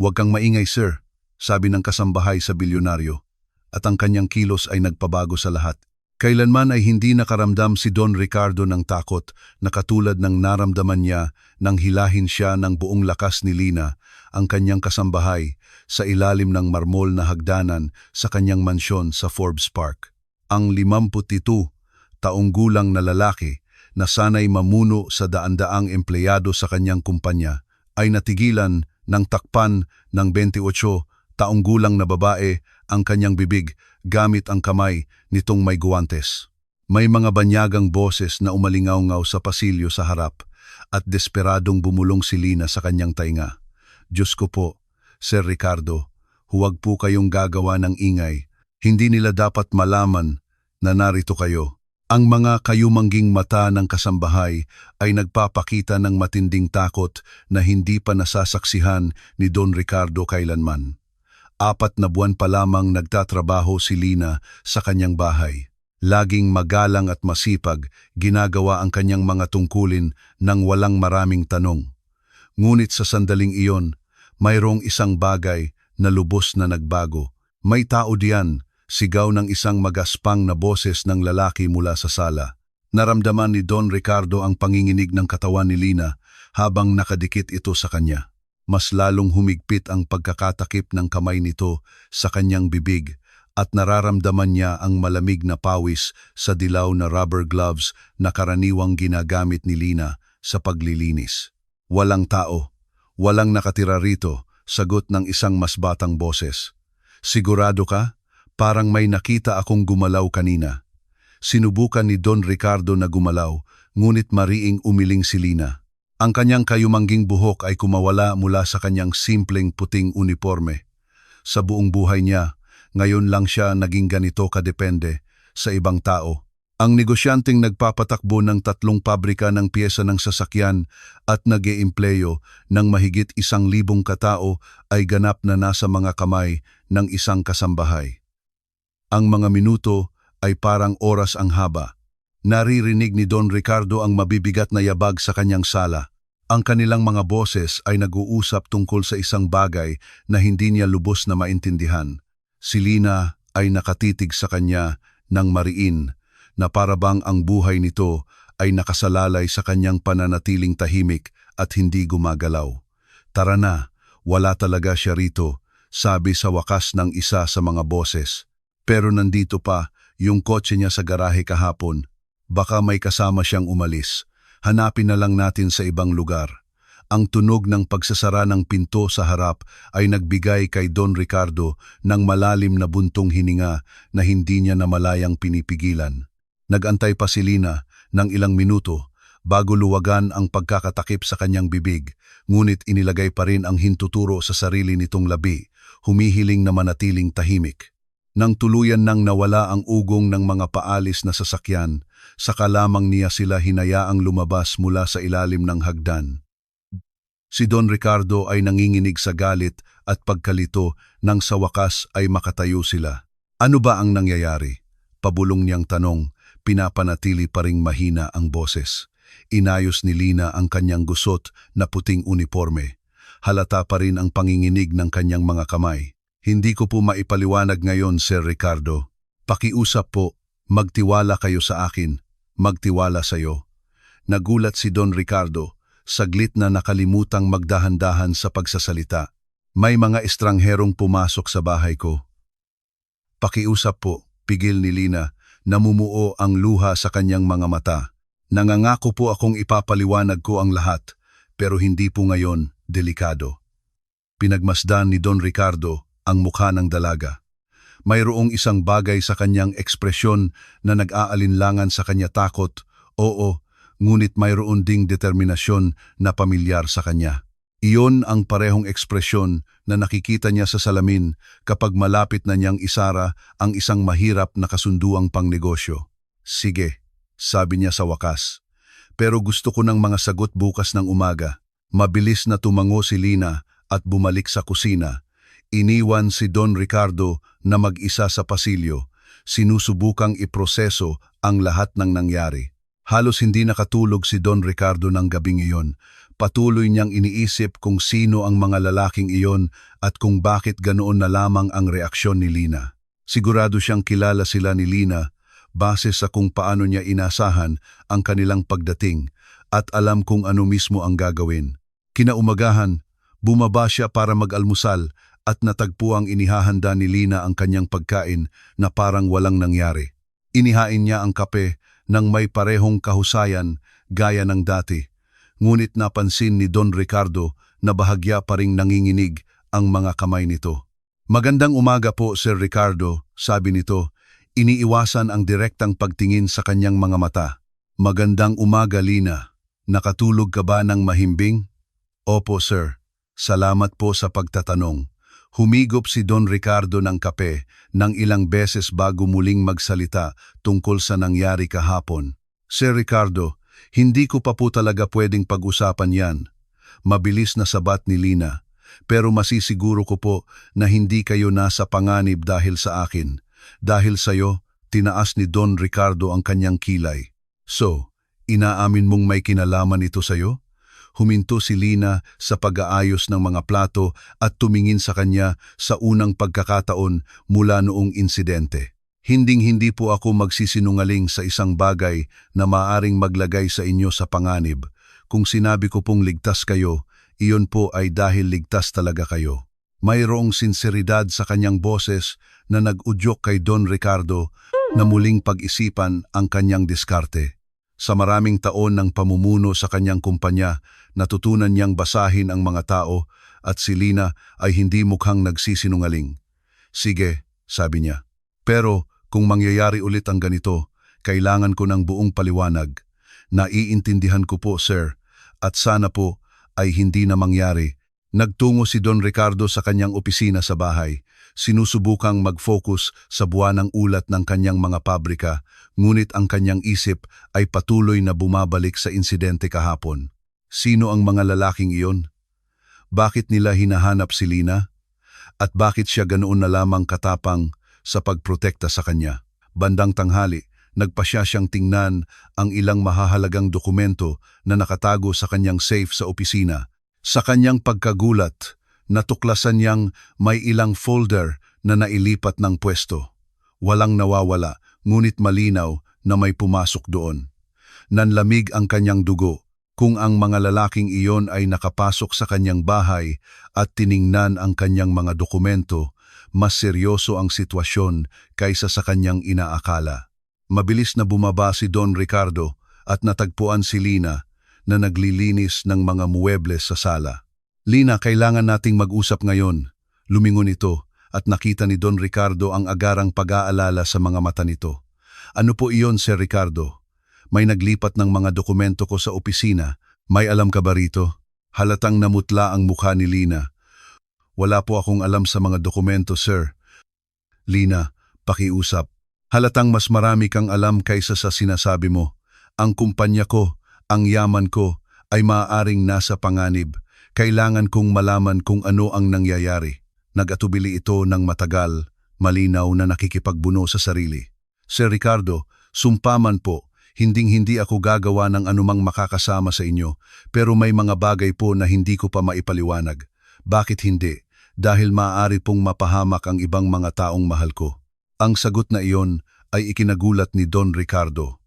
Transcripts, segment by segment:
"Huwag kang maingay, sir," sabi ng kasambahay sa bilyonaryo, at ang kanyang kilos ay nagpabago sa lahat. Kailanman ay hindi nakaramdam si Don Ricardo ng takot na katulad ng naramdaman niya nang hilahin siya ng buong lakas ni Lina, ang kanyang kasambahay, sa ilalim ng marmol na hagdanan sa kanyang mansyon sa Forbes Park. Ang 52 taong gulang na lalaki na sanay mamuno sa daan-daang empleyado sa kanyang kumpanya ay natigilan ng takpan ng 28 taong gulang na babae ang kanyang bibig gamit ang kamay nitong may guwantes. May mga banyagang boses na umalingaw-ngaw sa pasilyo sa harap at desperadong bumulong si Lina sa kanyang tainga. "Diyos ko po, Sir Ricardo, huwag po kayong gagawa ng ingay. Hindi nila dapat malaman na narito kayo." Ang mga kayumangging mata ng kasambahay ay nagpapakita ng matinding takot na hindi pa nasasaksihan ni Don Ricardo kailanman. 4 na buwan pa lamang nagtatrabaho si Lina sa kanyang bahay. Laging magalang at masipag, ginagawa ang kanyang mga tungkulin nang walang maraming tanong. Ngunit sa sandaling iyon, mayroong isang bagay na lubos na nagbago. "May tao diyan," sigaw ng isang magaspang na boses ng lalaki mula sa sala. Naramdaman ni Don Ricardo ang panginginig ng katawan ni Lina habang nakadikit ito sa kanya. Mas lalong humigpit ang pagkakatakip ng kamay nito sa kanyang bibig at nararamdaman niya ang malamig na pawis sa dilaw na rubber gloves na karaniwang ginagamit ni Lina sa paglilinis. "Walang tao, walang nakatira rito," sagot ng isang mas batang boses. "Sigurado ka? Parang may nakita akong gumalaw kanina." Sinubukan ni Don Ricardo na gumalaw, ngunit mariing umiling si Lina. Ang kanyang kayumangging buhok ay kumawala mula sa kanyang simpleng puting uniforme. Sa buong buhay niya, ngayon lang siya naging ganito kadepende sa ibang tao. Ang negosyanteng nagpapatakbo ng 3 pabrika ng piyesa ng sasakyan at nag-eempleyo ng mahigit 1,000 katao ay ganap na nasa mga kamay ng isang kasambahay. Ang mga minuto ay parang oras ang haba. Naririnig ni Don Ricardo ang mabibigat na yabag sa kanyang sala. Ang kanilang mga boses ay nag-uusap tungkol sa isang bagay na hindi niya lubos na maintindihan. Si Lina ay nakatitig sa kanya ng mariin na parabang ang buhay nito ay nakasalalay sa kanyang pananatiling tahimik at hindi gumagalaw. "Tara na, wala talaga siya rito," sabi sa wakas ng isa sa mga boses. "Pero nandito pa yung kotse niya sa garahe kahapon. Baka may kasama siyang umalis. Hanapin na lang natin sa ibang lugar." Ang tunog ng pagsasara ng pinto sa harap ay nagbigay kay Don Ricardo ng malalim na buntong hininga na hindi niya namalayang pinipigilan. Nagantay pa si Lina ng ilang minuto bago luwagan ang pagkakatakip sa kanyang bibig, ngunit inilagay pa rin ang hintuturo sa sarili nitong labi, humihiling na manatiling tahimik. Nang tuluyan nang nawala ang ugong ng mga paalis na sasakyan, saka lamang niya sila hinayaang lumabas mula sa ilalim ng hagdan. Si Don Ricardo ay nanginginig sa galit at pagkalito nang sa wakas ay makatayo sila. "Ano ba ang nangyayari?" Pabulong niyang tanong, pinapanatili pa ring mahina ang boses. Inayos ni Lina ang kanyang gusot na puting uniforme. Halata pa rin ang panginginig ng kanyang mga kamay. "Hindi ko po maipaliwanag ngayon, Sir Ricardo. Pakiusap po, magtiwala kayo sa akin, magtiwala sa'yo." Nagulat si Don Ricardo, saglit na nakalimutang magdahan-dahan sa pagsasalita. "May mga estrangherong pumasok sa bahay ko." "Pakiusap po," pigil ni Lina, namumuo ang luha sa kanyang mga mata. "Nangangako po akong ipapaliwanag ko ang lahat, pero hindi po ngayon, delikado." Pinagmasdan ni Don Ricardo ang mukha ng dalaga. Mayroong isang bagay sa kanyang ekspresyon na nag-aalinlangan sa kanya takot, oo, ngunit mayroon ding determinasyon na pamilyar sa kanya. Iyon ang parehong ekspresyon na nakikita niya sa salamin kapag malapit na niyang isara ang isang mahirap na kasunduang pangnegosyo. "Sige," sabi niya sa wakas. "Pero gusto ko ng mga sagot bukas ng umaga." Mabilis na tumango si Lina at bumalik sa kusina. Iniwan si Don Ricardo na mag-isa sa pasilyo, sinusubukang iproseso ang lahat ng nangyari. Halos hindi nakatulog si Don Ricardo ng gabing iyon, Patuloy niyang iniisip kung sino ang mga lalaking iyon at kung bakit ganoon na lamang ang reaksyon ni Lina. Sigurado siyang kilala sila ni Lina base sa kung paano niya inasahan ang kanilang pagdating at alam kung ano mismo ang gagawin. Kinaumagahan, bumaba siya para mag-almusal at natagpuang inihahanda ni Lina ang kanyang pagkain na parang walang nangyari. Inihain niya ang kape nang may parehong kahusayan gaya ng dati. Ngunit napansin ni Don Ricardo na bahagya pa ring nanginginig ang mga kamay nito. "Magandang umaga po, Sir Ricardo," sabi nito. Iniiwasan ang direktang pagtingin sa kanyang mga mata. "Magandang umaga, Lina. Nakatulog ka ba ng mahimbing?" "Opo, sir. Salamat po sa pagtatanong." Humigop si Don Ricardo ng kape ng ilang beses bago muling magsalita tungkol sa nangyari kahapon. "Sir Ricardo, hindi ko pa po talaga pwedeng pag-usapan yan." Mabilis na sabat ni Lina. "Pero masisiguro ko po na hindi kayo nasa panganib dahil sa akin. Dahil sayo," tinaas ni Don Ricardo ang kanyang kilay. "So, inaamin mong may kinalaman ito sayo?" Huminto si Lina sa pag-aayos ng mga plato at tumingin sa kanya sa unang pagkakataon mula noong insidente. "Hinding-hindi po ako magsisinungaling sa isang bagay na maaring maglagay sa inyo sa panganib. Kung sinabi ko pong ligtas kayo, iyon po ay dahil ligtas talaga kayo." Mayroong sinseridad sa kanyang boses na nag-udyok kay Don Ricardo na muling pag-isipan ang kanyang diskarte. Sa maraming taon ng pamumuno sa kanyang kumpanya, natutunan niyang basahin ang mga tao at si Lina ay hindi mukhang nagsisinungaling. "Sige," sabi niya. "Pero kung mangyayari ulit ang ganito, kailangan ko ng buong paliwanag. Naiintindihan ko po, sir, at sana po ay hindi na mangyari." Nagtungo si Don Ricardo sa kanyang opisina sa bahay. Sinusubukang mag-focus sa buwanang ulat ng kanyang mga pabrika, ngunit ang kanyang isip ay patuloy na bumabalik sa insidente kahapon. Sino ang mga lalaking iyon? Bakit nila hinahanap si Lina? At bakit siya ganoon na lamang katapang sa pagprotekta sa kanya? Bandang tanghali, nagpasya siyang tingnan ang ilang mahahalagang dokumento na nakatago sa kanyang safe sa opisina. Sa kanyang pagkagulat, natuklasan niyang may ilang folder na nailipat ng pwesto. Walang nawawala, ngunit malinaw na may pumasok doon. Nanlamig ang kanyang dugo kung ang mga lalaking iyon ay nakapasok sa kanyang bahay at tiningnan ang kanyang mga dokumento. Mas seryoso ang sitwasyon kaysa sa kanyang inaakala. Mabilis na bumaba si Don Ricardo at natagpuan si Lina na naglilinis ng mga muebles sa sala. "Lina, kailangan nating mag-usap ngayon." Lumingon ito at nakita ni Don Ricardo ang agarang pag-aalala sa mga mata nito. "Ano po iyon, Sir Ricardo? May naglipat ng mga dokumento ko sa opisina. May alam ka ba rito?" Halatang namutla ang mukha ni Lina. "Wala po akong alam sa mga dokumento, sir." "Lina, pakiusap. Halatang mas marami kang alam kaysa sa sinasabi mo. Ang kumpanya ko, ang yaman ko, ay maaaring nasa panganib. Kailangan kong malaman kung ano ang nangyayari." Nag-atubili ito ng matagal, malinaw na nakikipagbuno sa sarili. "Sir Ricardo, sumpaman po, hinding-hindi ako gagawa ng anumang makakasama sa inyo, pero may mga bagay po na hindi ko pa maipaliwanag." "Bakit hindi? Dahil maaari pong mapahamak ang ibang mga taong mahal ko." Ang sagot na iyon ay ikinagulat ni Don Ricardo.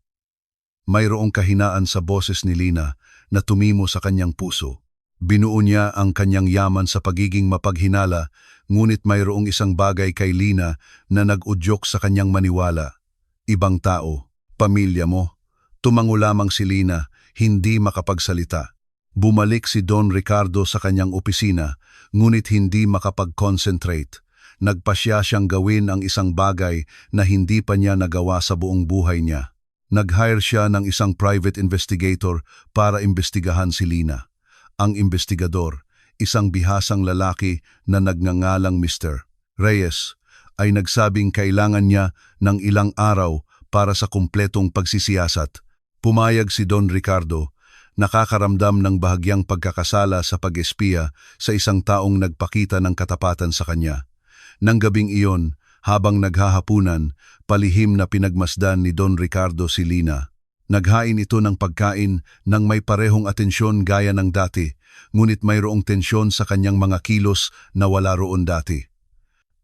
Mayroong kahinaan sa boses ni Lina na tumimo sa kanyang puso. Binuo niya ang kanyang yaman sa pagiging mapaghinala, ngunit mayroong isang bagay kay Lina na nag-udyok sa kanyang maniwala. "Ibang tao, pamilya mo." Tumango lamang si Lina, hindi makapagsalita. Bumalik si Don Ricardo sa kanyang opisina, ngunit hindi makapag-concentrate. Nagpasya siyang gawin ang isang bagay na hindi pa niya nagawa sa buong buhay niya. Nag-hire siya ng isang private investigator para imbestigahan si Lina. Ang investigador, isang bihasang lalaki na nagngangalang Mr. Reyes, ay nagsabing kailangan niya ng ilang araw para sa kumpletong pagsisiyasat. Pumayag si Don Ricardo, nakakaramdam ng bahagyang pagkakasala sa pag-espiya sa isang taong nagpakita ng katapatan sa kanya. Nang gabing iyon, habang naghahapunan, palihim na pinagmasdan ni Don Ricardo si Lina. Naghain ito ng pagkain nang may parehong atensyon gaya ng dati, ngunit mayroong tensyon sa kanyang mga kilos na wala roon dati.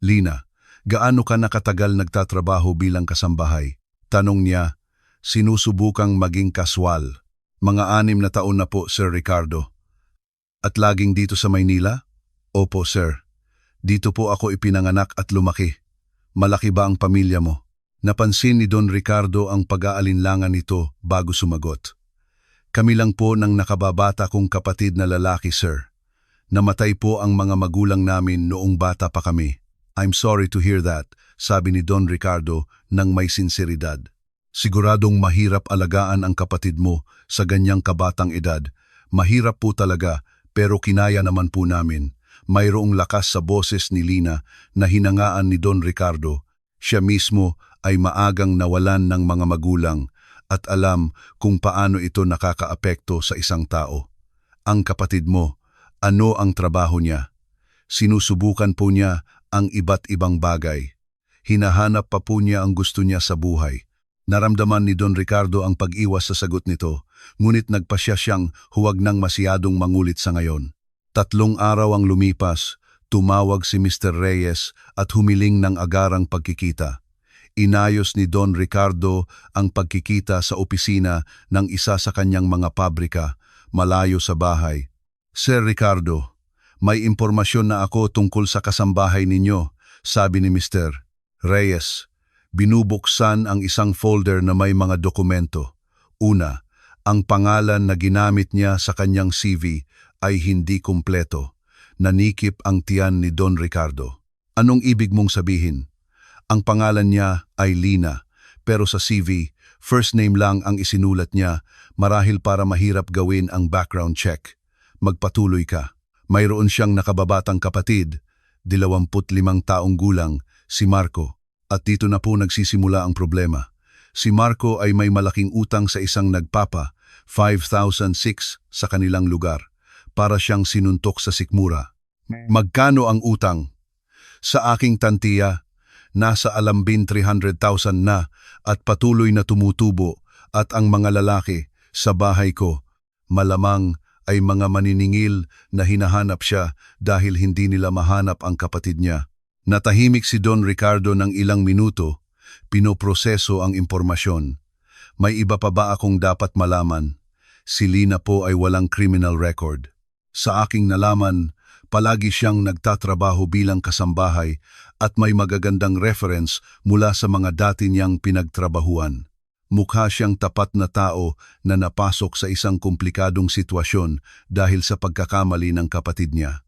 Lina, gaano ka nakatagal nagtatrabaho bilang kasambahay? Tanong niya, sinusubukang maging kaswal. Mga 6 na taon na po, Sir Ricardo. At laging dito sa Maynila? Opo, sir. Dito po ako ipinanganak at lumaki. Malaki ba ang pamilya mo? Napansin ni Don Ricardo ang pag-aalinlangan nito bago sumagot. Kami lang po ng nakababata kong kapatid na lalaki, sir. Namatay po ang mga magulang namin noong bata pa kami. I'm sorry to hear that, sabi ni Don Ricardo nang may sinseridad. Siguradong mahirap alagaan ang kapatid mo sa ganyang kabatang edad. Mahirap po talaga, pero kinaya naman po namin. Mayroong lakas sa boses ni Lina na hinangaan ni Don Ricardo. Siya mismo ay maagang nawalan ng mga magulang at alam kung paano ito nakakaapekto sa isang tao. Ang kapatid mo, ano ang trabaho niya? Sinusubukan po niya ang iba't ibang bagay. Hinahanap pa po niya ang gusto niya sa buhay. Naramdaman ni Don Ricardo ang pag-iwas sa sagot nito, ngunit nagpasya siyang huwag nang masyadong mangulit sa ngayon. 3 araw ang lumipas, tumawag si Mr. Reyes at humiling ng agarang pagkikita. Inayos ni Don Ricardo ang pagkikita sa opisina ng isa sa kanyang mga pabrika, malayo sa bahay. Sir Ricardo, may impormasyon na ako tungkol sa kasambahay ninyo, sabi ni Mr. Reyes. Binubuksan ang isang folder na may mga dokumento. Una, ang pangalan na ginamit niya sa kanyang CV ay hindi kumpleto. Nanikip ang tiyan ni Don Ricardo. Anong ibig mong sabihin? Ang pangalan niya ay Lina, pero sa CV, first name lang ang isinulat niya, marahil para mahirap gawin ang background check. Magpatuloy ka. Mayroon siyang nakababatang kapatid, 25 taong gulang, si Marco. At dito na po nagsisimula ang problema. Si Marco ay may malaking utang sa isang nagpapa, 5,006 sa kanilang lugar. Para siyang sinuntok sa sikmura. Magkano ang utang? Sa aking tantiya, nasa alambin 300,000 na at patuloy na tumutubo at ang mga lalaki sa bahay ko, malamang ay mga maniningil na hinahanap siya dahil hindi nila mahanap ang kapatid niya. Natahimik si Don Ricardo ng ilang minuto, pinoproseso ang impormasyon. May iba pa ba akong dapat malaman? Si Lina po ay walang criminal record. Sa aking nalaman, palagi siyang nagtatrabaho bilang kasambahay at may magagandang reference mula sa mga dati niyang pinagtrabahuan. Mukha siyang tapat na tao na napasok sa isang komplikadong sitwasyon dahil sa pagkakamali ng kapatid niya.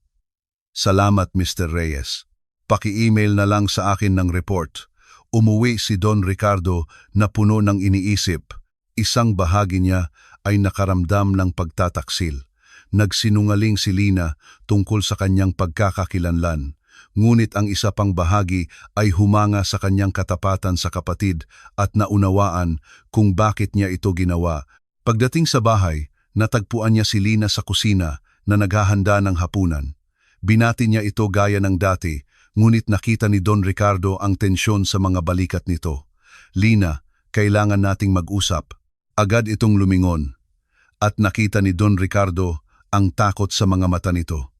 Salamat, Mr. Reyes. Paki-email na lang sa akin ng report. Umuwi si Don Ricardo na puno ng iniisip. Isang bahagi niya ay nakaramdam ng pagtataksil. Nagsinungaling si Lina tungkol sa kanyang pagkakakilanlan. Ngunit ang isa pang bahagi ay humanga sa kanyang katapatan sa kapatid at naunawaan kung bakit niya ito ginawa. Pagdating sa bahay, natagpuan niya si Lina sa kusina na naghahanda ng hapunan. Binati niya ito gaya ng dati, ngunit nakita ni Don Ricardo ang tensyon sa mga balikat nito. Lina, kailangan nating mag-usap. Agad itong lumingon. At nakita ni Don Ricardo ang takot sa mga mata nito.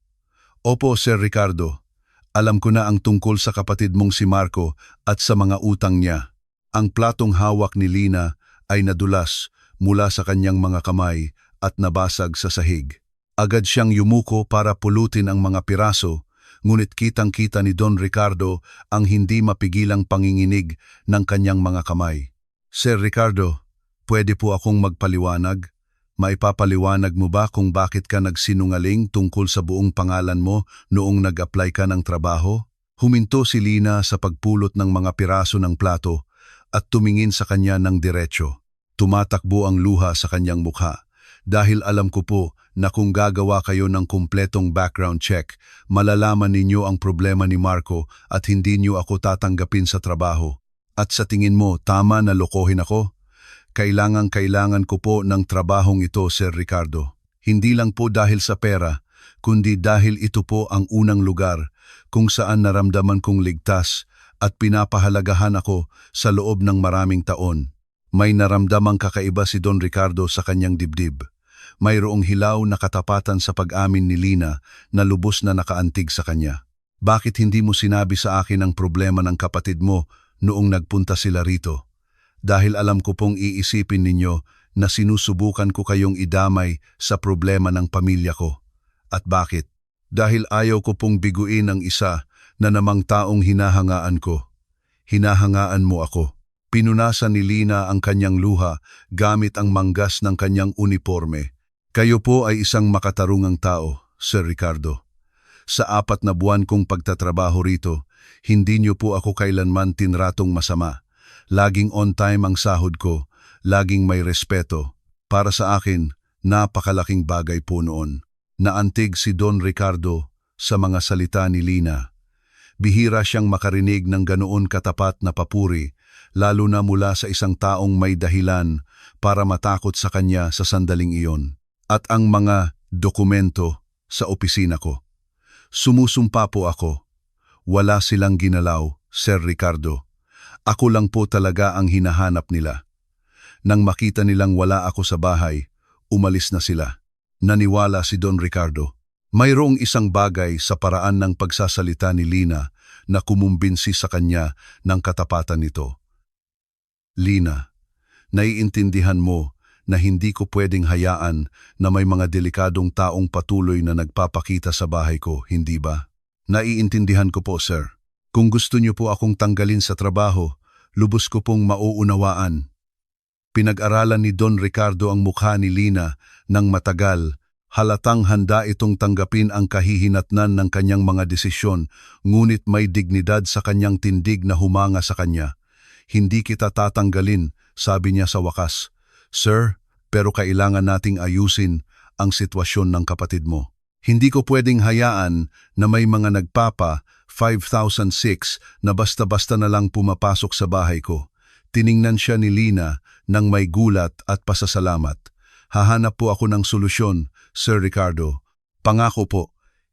Opo, Sir Ricardo. Alam ko na ang tungkol sa kapatid mong si Marco at sa mga utang niya. Ang platong hawak ni Lina ay nadulas mula sa kanyang mga kamay at nabasag sa sahig. Agad siyang yumuko para pulutin ang mga piraso, ngunit kitang-kita ni Don Ricardo ang hindi mapigilang panginginig ng kanyang mga kamay. Sir Ricardo, pwede po akong magpaliwanag? Maipapaliwanag mo ba kung bakit ka nagsinungaling tungkol sa buong pangalan mo noong nag-apply ka ng trabaho? Huminto si Lina sa pagpulot ng mga piraso ng plato at tumingin sa kanya ng diretso. Tumatakbo ang luha sa kanyang mukha. Dahil alam ko po na kung gagawa kayo ng kumpletong background check, malalaman ninyo ang problema ni Marco at hindi niyo ako tatanggapin sa trabaho. At sa tingin mo, tama na lokohin ako? Kailangan ko po ng trabahong ito, Sir Ricardo. Hindi lang po dahil sa pera, kundi dahil ito po ang unang lugar kung saan naramdaman kong ligtas at pinapahalagahan ako sa loob ng maraming taon. May naramdamang kakaiba si Don Ricardo sa kanyang dibdib. Mayroong hilaw na katapatan sa pag-amin ni Lina na lubos na nakaantig sa kanya. Bakit hindi mo sinabi sa akin ang problema ng kapatid mo noong nagpunta sila rito? Dahil alam ko pong iisipin ninyo na sinusubukan ko kayong idamay sa problema ng pamilya ko. At bakit? Dahil ayaw ko pong biguin ang isa na namang taong hinahangaan ko. Hinahangaan mo ako. Pinunasan ni Lina ang kanyang luha gamit ang manggas ng kanyang uniforme. Kayo po ay isang makatarungang tao, Sir Ricardo. Sa 4 na buwan kong pagtatrabaho rito, hindi niyo po ako kailanman tinratong masama. Laging on time ang sahod ko, laging may respeto. Para sa akin, napakalaking bagay po noon. Naantig si Don Ricardo sa mga salita ni Lina. Bihira siyang makarinig ng ganoon katapat na papuri, lalo na mula sa isang taong may dahilan para matakot sa kanya sa sandaling iyon. At ang mga dokumento sa opisina ko. Sumusumpa po ako. Wala silang ginalaw, Sir Ricardo. Ako lang po talaga ang hinahanap nila. Nang makita nilang wala ako sa bahay, umalis na sila. Naniwala si Don Ricardo. Mayroong isang bagay sa paraan ng pagsasalita ni Lina na kumumbinsi sa kanya ng katapatan nito. Lina, naiintindihan mo na hindi ko pwedeng hayaan na may mga delikadong taong patuloy na nagpapakita sa bahay ko, hindi ba? Naiintindihan ko po, sir. Kung gusto niyo po akong tanggalin sa trabaho, lubos ko pong mauunawaan. Pinag-aralan ni Don Ricardo ang mukha ni Lina ng matagal. Halatang handa itong tanggapin ang kahihinatnan ng kanyang mga desisyon, ngunit may dignidad sa kanyang tindig na humanga sa kanya. Hindi kita tatanggalin, sabi niya sa wakas. Sir, pero kailangan nating ayusin ang sitwasyon ng kapatid mo. Hindi ko pwedeng hayaan na may mga nagpapa 5006 na basta-basta na lang pumapasok sa bahay ko. Tiningnan siya ni Lina ng may gulat at pasasalamat. Hahanap po ako ng solusyon, Sir Ricardo. Pangako po,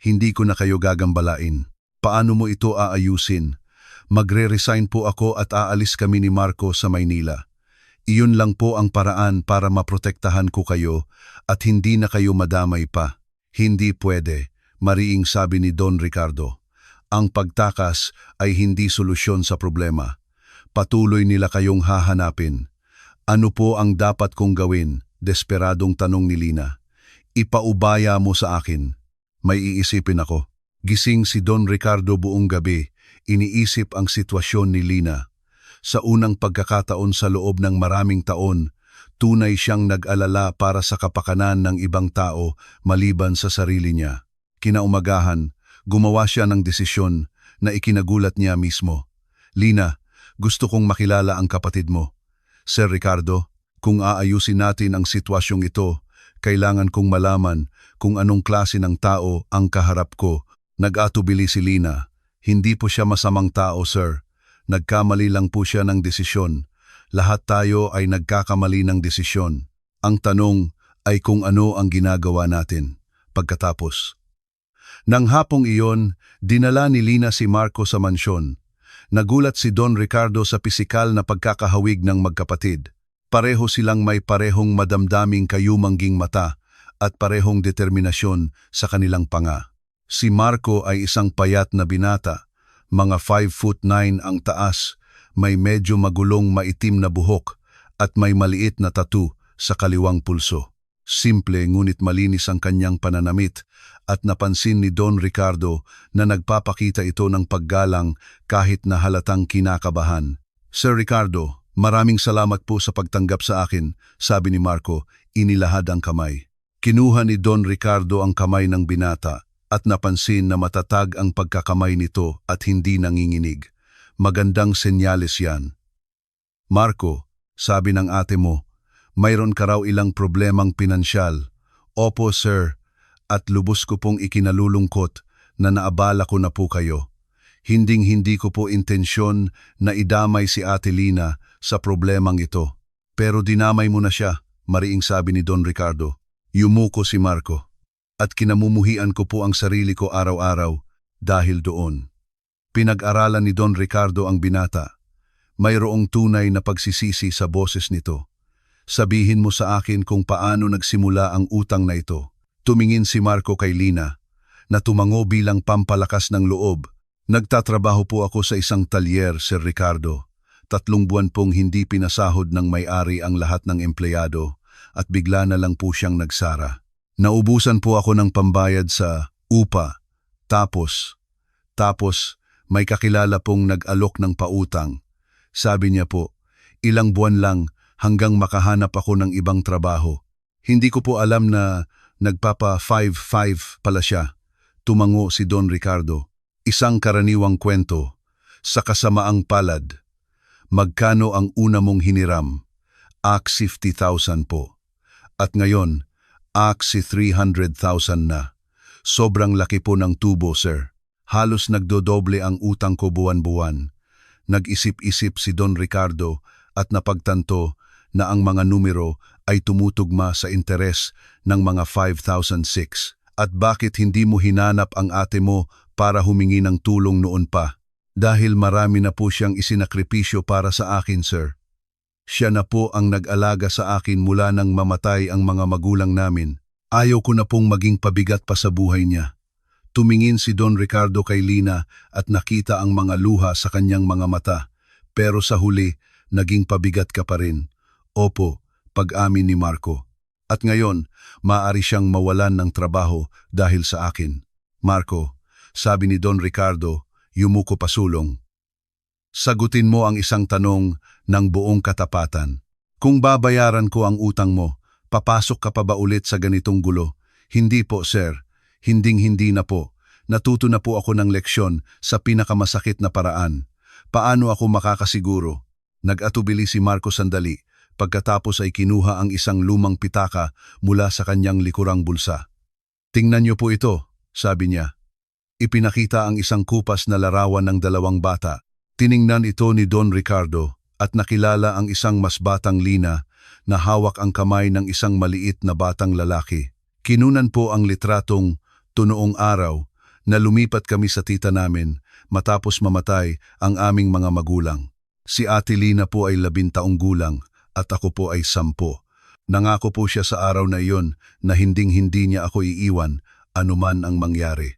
hindi ko na kayo gagambalain. Paano mo ito aayusin? Magre-resign po ako at aalis kami ni Marco sa Maynila. Iyon lang po ang paraan para maprotektahan ko kayo at hindi na kayo madamay pa. Hindi pwede, mariing sabi ni Don Ricardo. Ang pagtakas ay hindi solusyon sa problema. Patuloy nila kayong hahanapin. Ano po ang dapat kong gawin? Desperadong tanong ni Lina. Ipaubaya mo sa akin. May iisipin ako. Gising si Don Ricardo buong gabi, iniisip ang sitwasyon ni Lina. Sa unang pagkakataon sa loob ng maraming taon, tunay siyang nag-alala para sa kapakanan ng ibang tao maliban sa sarili niya. Kinaumagahan, gumawa siya ng desisyon na ikinagulat niya mismo. Lina, gusto kong makilala ang kapatid mo. Sir Ricardo, kung aayusin natin ang sitwasyong ito, kailangan kong malaman kung anong klase ng tao ang kaharap ko. Nag-atubili si Lina. Hindi po siya masamang tao, sir. Nagkamali lang po siya ng desisyon. Lahat tayo ay nagkakamali ng desisyon. Ang tanong ay kung ano ang ginagawa natin. Pagkatapos. Nang hapong iyon, dinala ni Lina si Marco sa mansyon. Nagulat si Don Ricardo sa pisikal na pagkakahawig ng magkapatid. Pareho silang may parehong madamdaming kayumangging mata at parehong determinasyon sa kanilang panga. Si Marco ay isang payat na binata. Mga 5'9" ang taas, may medyo magulong maitim na buhok at may maliit na tattoo sa kaliwang pulso. Simple ngunit malinis ang kanyang pananamit at napansin ni Don Ricardo na nagpapakita ito ng paggalang kahit na halatang kinakabahan. Sir Ricardo, maraming salamat po sa pagtanggap sa akin, sabi ni Marco, inilahad ang kamay. Kinuha ni Don Ricardo ang kamay ng binata at napansin na matatag ang pagkakamay nito at hindi nanginginig. Magandang senyales yan. Marco, sabi ng ate mo, mayroon ka raw ilang problemang pinansyal. Opo sir, at lubos ko pong ikinalulungkot na naabala ko na po kayo. Hinding-hindi ko po intensyon na idamay si Ate Lina sa problemang ito. Pero dinamay mo na siya, mariing sabi ni Don Ricardo. Yumuko si Marco. At kinamumuhian ko po ang sarili ko araw-araw dahil doon. Pinag-aralan ni Don Ricardo ang binata. Mayroong tunay na pagsisisi sa boses nito. Sabihin mo sa akin kung paano nagsimula ang utang na ito. Tumingin si Marco kay Lina, na tumango bilang pampalakas ng loob. Nagtatrabaho po ako sa isang talyer, Sir Ricardo. 3 buwan pong hindi pinasahod ng may-ari ang lahat ng empleyado at bigla na lang po siyang nagsara. Naubusan po ako ng pambayad sa upa. Tapos may kakilala pong nag-alok ng pautang. Sabi niya po, ilang buwan lang hanggang makahanap ako ng ibang trabaho. Hindi ko po alam na nagpapa 5-5 pala siya. Tumango si Don Ricardo. Isang karaniwang kwento. Sa kasamaang palad. Magkano ang una mong hiniram? Aksi 50,000 po. At ngayon, aksi 300,000 na. Sobrang laki po ng tubo, sir. Halos nagdodoble ang utang ko buwan-buwan. Nag-isip-isip si Don Ricardo at napagtanto na ang mga numero ay tumutugma sa interes ng mga 5,006. At bakit hindi mo hinanap ang ate mo para humingi ng tulong noon pa? Dahil marami na po siyang isinakripisyo para sa akin, sir. Siya na po ang nag-alaga sa akin mula nang mamatay ang mga magulang namin. Ayaw ko na pong maging pabigat pa sa buhay niya. Tumingin si Don Ricardo kay Lina at nakita ang mga luha sa kanyang mga mata. Pero sa huli, naging pabigat ka pa rin. Opo, pag-amin ni Marco. At ngayon, maaari siyang mawalan ng trabaho dahil sa akin. Marco, sabi ni Don Ricardo, yumuko pasulong. Sagutin mo ang isang tanong ng buong katapatan. Kung babayaran ko ang utang mo, papasok ka pa ba ulit sa ganitong gulo? Hindi po, sir. Hinding-hindi na po. Natuto na po ako ng leksyon sa pinakamasakit na paraan. Paano ako makakasiguro? Nag-atubili si Marco sandali. Pagkatapos ay kinuha ang isang lumang pitaka mula sa kanyang likurang bulsa. Tingnan niyo po ito, sabi niya. Ipinakita ang isang kupas na larawan ng 2 bata. Tiningnan ito ni Don Ricardo at nakilala ang isang mas batang Lina na hawak ang kamay ng isang maliit na batang lalaki. Kinunan po ang litratong "Tunoong araw" na lumipat kami sa tita namin matapos mamatay ang aming mga magulang. Si Ate Lina po ay 10 taong gulang at ako po ay 10. Nangako po siya sa araw na iyon na hinding-hindi niya ako iiwan anuman ang mangyari.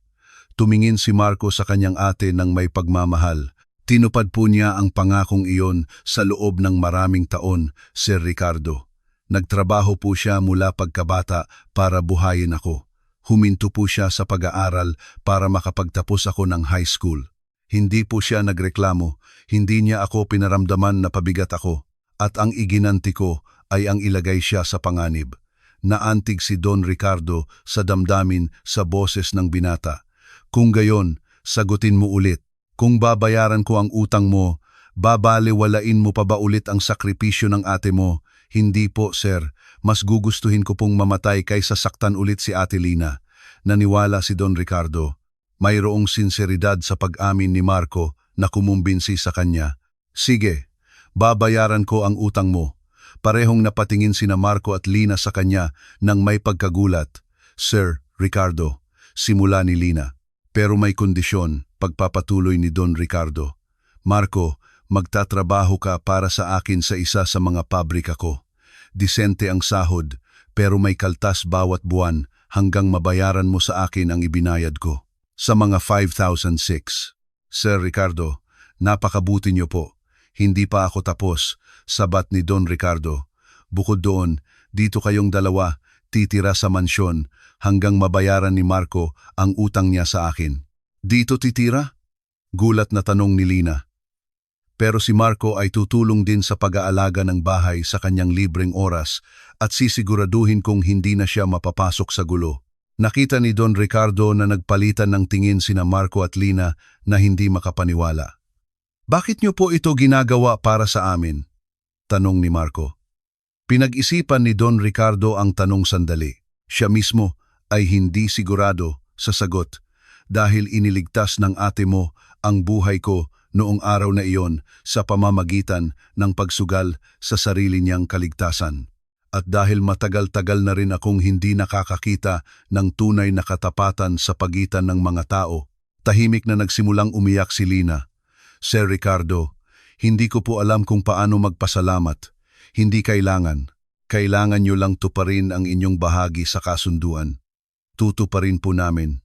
Tumingin si Marco sa kanyang ate ng may pagmamahal. Tinupad po niya ang pangakong iyon sa loob ng maraming taon, Sir Ricardo. Nagtrabaho po siya mula pagkabata para buhayin ako. Huminto po siya sa pag-aaral para makapagtapos ako ng high school. Hindi po siya nagreklamo, hindi niya ako pinaramdaman na pabigat ako, at ang iginanti ko ay ang ilagay siya sa panganib. Naantig si Don Ricardo sa damdamin sa boses ng binata. Kung gayon, sagutin mo ulit. Kung babayaran ko ang utang mo, babaliwalain mo pa ba ulit ang sakripisyo ng ate mo? Hindi po, sir. Mas gugustuhin ko pong mamatay kaysa saktan ulit si Ate Lina. Naniwala si Don Ricardo. Mayroong sinseridad sa pag-amin ni Marco na kumumbinsi sa kanya. Sige, babayaran ko ang utang mo. Parehong napatingin sina Marco at Lina sa kanya nang may pagkagulat. Sir Ricardo, simula ni Lina. Pero may kondisyon, pagpapatuloy ni Don Ricardo. Marco, magtatrabaho ka para sa akin sa isa sa mga pabrika ko. Disente ang sahod, pero may kaltas bawat buwan hanggang mabayaran mo sa akin ang ibinayad ko. Sa mga 5,006. Sir Ricardo, napakabuti niyo po. Hindi pa ako tapos, sabat ni Don Ricardo. Bukod doon, dito kayong 2 titira sa mansyon hanggang mabayaran ni Marco ang utang niya sa akin. Dito titira? Gulat na tanong ni Lina. Pero si Marco ay tutulong din sa pag-aalaga ng bahay sa kanyang libreng oras at sisiguraduhin kung hindi na siya mapapasok sa gulo. Nakita ni Don Ricardo na nagpalitan ng tingin sina Marco at Lina na hindi makapaniwala. Bakit niyo po ito ginagawa para sa amin? Tanong ni Marco. Pinag-isipan ni Don Ricardo ang tanong sandali. Siya mismo ay hindi sigurado sa sagot dahil iniligtas ng ate mo ang buhay ko noong araw na iyon sa pamamagitan ng pagsugal sa sarili niyang kaligtasan. At dahil matagal-tagal na rin akong hindi nakakakita ng tunay na katapatan sa pagitan ng mga tao, tahimik na nagsimulang umiyak si Lina. Sir Ricardo, Hindi ko po alam kung paano magpasalamat. Hindi kailangan. Kailangan nyo lang tuparin ang inyong bahagi sa kasunduan. Tutuparin po namin,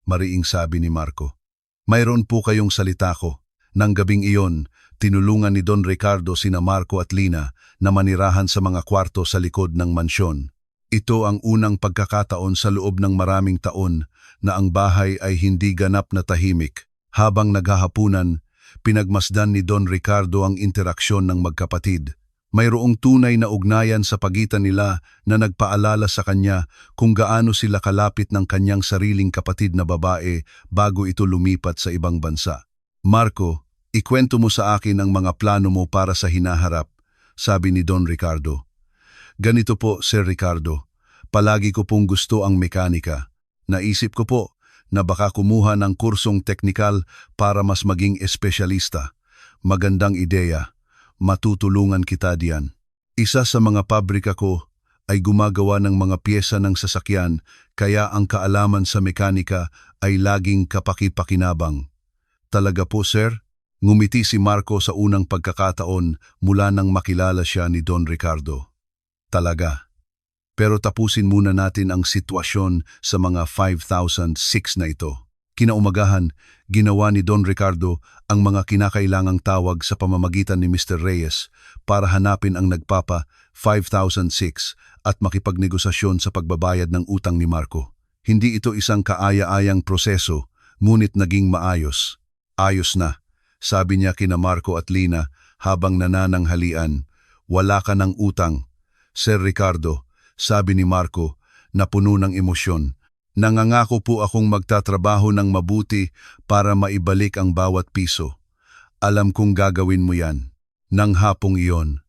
mariing sabi ni Marco. Mayroon po kayong salita ko. Nang gabing iyon, tinulungan ni Don Ricardo sina Marco at Lina na manirahan sa mga kwarto sa likod ng mansyon. Ito ang unang pagkakataon sa loob ng maraming taon na ang bahay ay hindi ganap na tahimik. Habang naghahapunan, pinagmasdan ni Don Ricardo ang interaksyon ng magkapatid. Mayroong tunay na ugnayan sa pagitan nila na nagpaalala sa kanya kung gaano sila kalapit ng kanyang sariling kapatid na babae bago ito lumipat sa ibang bansa. Marco, ikwento mo sa akin ang mga plano mo para sa hinaharap, sabi ni Don Ricardo. Ganito po, Sir Ricardo. Palagi ko pong gusto ang mekanika. Naisip ko po na baka kumuha ng kursong teknikal para mas maging espesyalista. Magandang ideya. Matutulungan kita diyan. Isa sa mga pabrika ko ay gumagawa ng mga pyesa ng sasakyan kaya ang kaalaman sa mekanika ay laging kapaki-pakinabang. Talaga po, sir? Ngumiti si Marco sa unang pagkakataon mula nang makilala siya ni Don Ricardo. Talaga. Pero tapusin muna natin ang sitwasyon sa mga 5,006 na ito. Kinaumagahan, ginawa ni Don Ricardo ang mga kinakailangang tawag sa pamamagitan ni Mr. Reyes para hanapin ang nagpapa 5,006 at makipagnegosasyon sa pagbabayad ng utang ni Marco. Hindi ito isang kaaya-ayang proseso, ngunit naging maayos. Ayos na, sabi niya kina Marco at Lina habang nanananghalian. Wala ka ng utang. Sir Ricardo, sabi ni Marco na puno ng emosyon. Nangangako po akong magtatrabaho ng mabuti para maibalik ang bawat piso. Alam kong gagawin mo yan. Nang hapong iyon,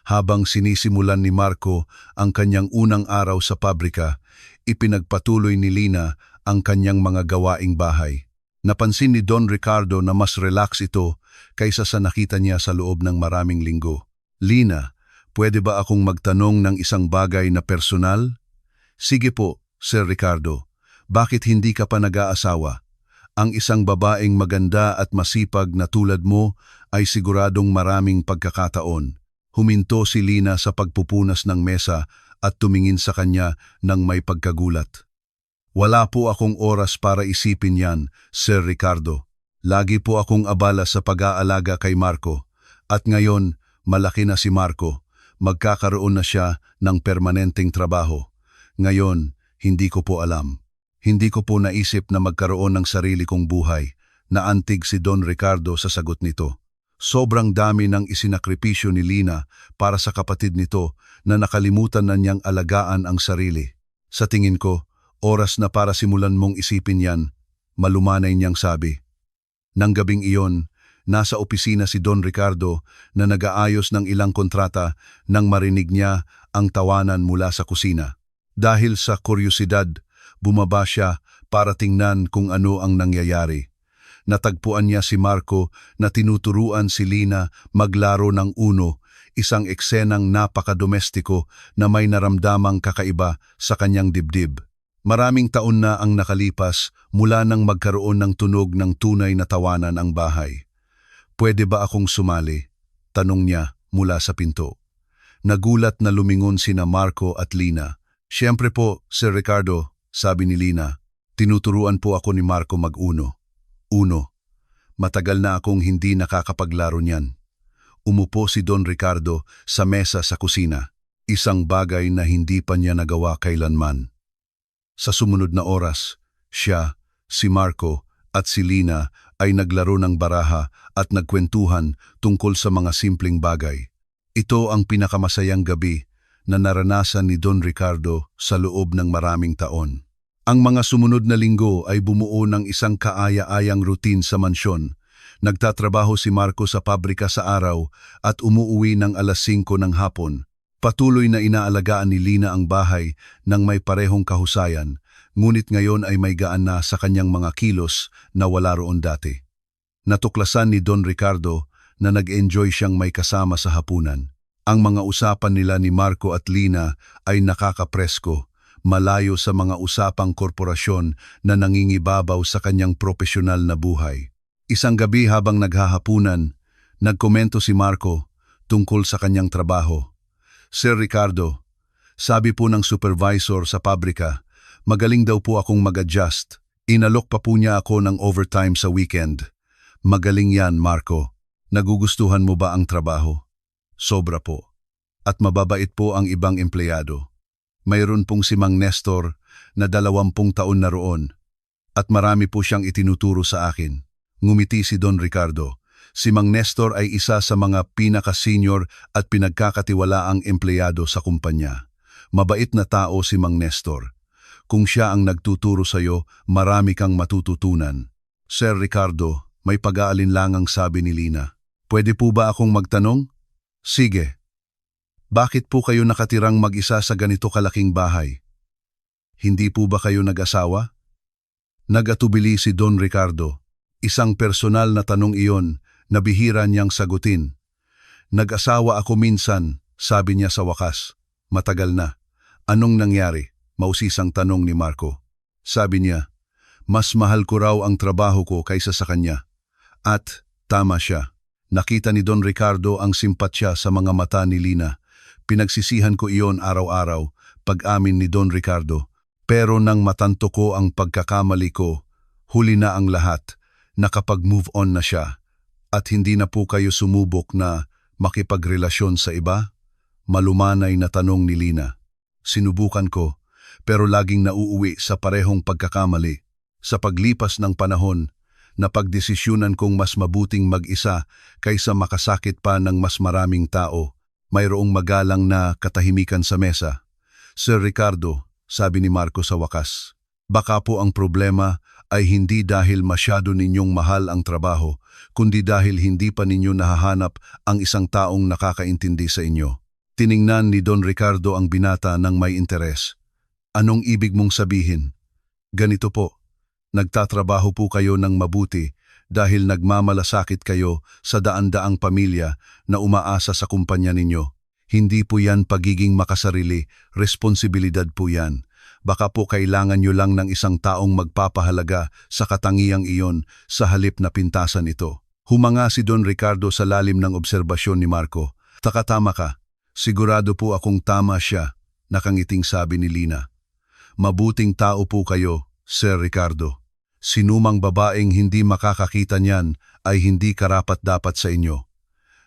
habang sinisimulan ni Marco ang kanyang unang araw sa pabrika, ipinagpatuloy ni Lina ang kanyang mga gawaing bahay. Napansin ni Don Ricardo na mas relax ito kaysa sa nakita niya sa loob ng maraming linggo. Lina, pwede ba akong magtanong ng isang bagay na personal? Sige po, Sir Ricardo. Bakit hindi ka pa nag-aasawa? Ang isang babaeng maganda at masipag na tulad mo ay siguradong maraming pagkakataon. Huminto si Lina sa pagpupunas ng mesa at tumingin sa kanya ng may pagkagulat. Wala po akong oras para isipin yan, Sir Ricardo. Lagi po akong abala sa pag-aalaga kay Marco. At ngayon, malaki na si Marco. Magkakaroon na siya ng permanenteng trabaho. Ngayon, hindi ko po alam. Hindi ko po naisip na magkaroon ng sarili kong buhay. Naantig si Don Ricardo sa sagot nito. Sobrang dami ng isinakripisyo ni Lina para sa kapatid nito na nakalimutan na niyang alagaan ang sarili. Sa tingin ko, oras na para simulan mong isipin yan, malumanay niyang sabi. Nang gabing iyon, nasa opisina si Don Ricardo na nag-aayos ng ilang kontrata nang marinig niya ang tawanan mula sa kusina. Dahil sa kuryosidad, bumaba siya para tingnan kung ano ang nangyayari. Natagpuan niya si Marco na tinuturuan si Lina maglaro ng Uno, isang eksenang napakadomestiko na may naramdamang kakaiba sa kanyang dibdib. Maraming taon na ang nakalipas mula nang magkaroon ng tunog ng tunay na tawanan ang bahay. Pwede ba akong sumali? Tanong niya mula sa pinto. Nagulat na lumingon sina Marco at Lina. Siyempre po, Sir Ricardo, sabi ni Lina. Tinuturuan po ako ni Marco mag-Uno. Uno. Matagal na akong hindi nakakapaglaro niyan. Umupo si Don Ricardo sa mesa sa kusina. Isang bagay na hindi pa niya nagawa kailanman. Sa sumunod na oras, siya, si Marco at si Lina ay naglaro ng baraha at nagkwentuhan tungkol sa mga simpleng bagay. Ito ang pinakamasayang gabi na naranasan ni Don Ricardo sa loob ng maraming taon. Ang mga sumunod na linggo ay bumuo ng isang kaaya-ayang routine sa mansyon. Nagtatrabaho si Marco sa pabrika sa araw at umuuwi ng alas 5 ng hapon. Patuloy na inaalagaan ni Lina ang bahay ng may parehong kahusayan, ngunit ngayon ay may gaan na sa kanyang mga kilos na wala roon dati. Natuklasan ni Don Ricardo na nag-enjoy siyang may kasama sa hapunan. Ang mga usapan nila ni Marco at Lina ay nakakapresko, malayo sa mga usapang korporasyon na nangingibabaw sa kanyang propesyonal na buhay. Isang gabi habang naghahapunan, Nagkomento si Marco tungkol sa kanyang trabaho. Sir Ricardo, sabi po ng supervisor sa pabrika, magaling daw po akong mag-adjust. Inalok pa po niya ako ng overtime sa weekend. Magaling yan, Marco. Nagugustuhan mo ba ang trabaho? Sobra po. At mababait po ang ibang empleyado. Mayroon pong si Mang Nestor na 20 taon na roon. At marami po siyang itinuturo sa akin. Ngumiti si Don Ricardo. Si Mang Nestor ay isa sa mga pinaka-senior at pinagkakatiwalaang empleyado sa kumpanya. Mabait na tao si Mang Nestor. Kung siya ang nagtuturo sa iyo, marami kang matututunan. Sir Ricardo, may pag-aalinlangang sabi ni Lina. Pwede po ba akong magtanong? Sige. Bakit po kayo nakatirang mag-isa sa ganito kalaking bahay? Hindi po ba kayo nag-asawa? Nag-atubili si Don Ricardo. Isang personal na tanong iyon na bihira niyang sagutin. Nag-asawa ako minsan, sabi niya sa wakas. Matagal na. Anong nangyari? Mausisang tanong ni Marco. Sabi niya, mas mahal ko raw ang trabaho ko kaysa sa kanya. At tama siya. Nakita ni Don Ricardo ang simpatsya sa mga mata ni Lina. Pinagsisihan ko iyon araw-araw, pag-amin ni Don Ricardo. Pero nang matanto ko ang pagkakamali ko, huli na ang lahat, nakapag-move on na siya. At hindi na po kayo sumubok na makipagrelasyon sa iba? Malumanay na tanong ni Lina. Sinubukan ko, pero laging nauuwi sa parehong pagkakamali. Sa paglipas ng panahon, napagdesisyunan kong mas mabuting mag-isa kaysa makasakit pa ng mas maraming tao. Mayroong magalang na katahimikan sa mesa. Sir Ricardo, sabi ni Marco sa wakas, baka po ang problema ay hindi dahil masyado ninyong mahal ang trabaho, kundi dahil hindi pa ninyo nahahanap ang isang taong nakakaintindi sa inyo. Tiningnan ni Don Ricardo ang binata ng may interes. Anong ibig mong sabihin? Ganito po, nagtatrabaho po kayo ng mabuti dahil nagmamalasakit kayo sa daan-daang pamilya na umaasa sa kumpanya ninyo. Hindi po yan pagiging makasarili, responsibilidad po yan. Baka po kailangan nyo lang ng isang taong magpapahalaga sa katangiang iyon sa halip na pintasan ito. Humanga si Don Ricardo sa lalim ng obserbasyon ni Marco. Takatama ka. Sigurado po akong tama siya, nakangiting sabi ni Lina. Mabuting tao po kayo, Sir Ricardo. Sinumang babaeng hindi makakakita niyan ay hindi karapat-dapat sa inyo.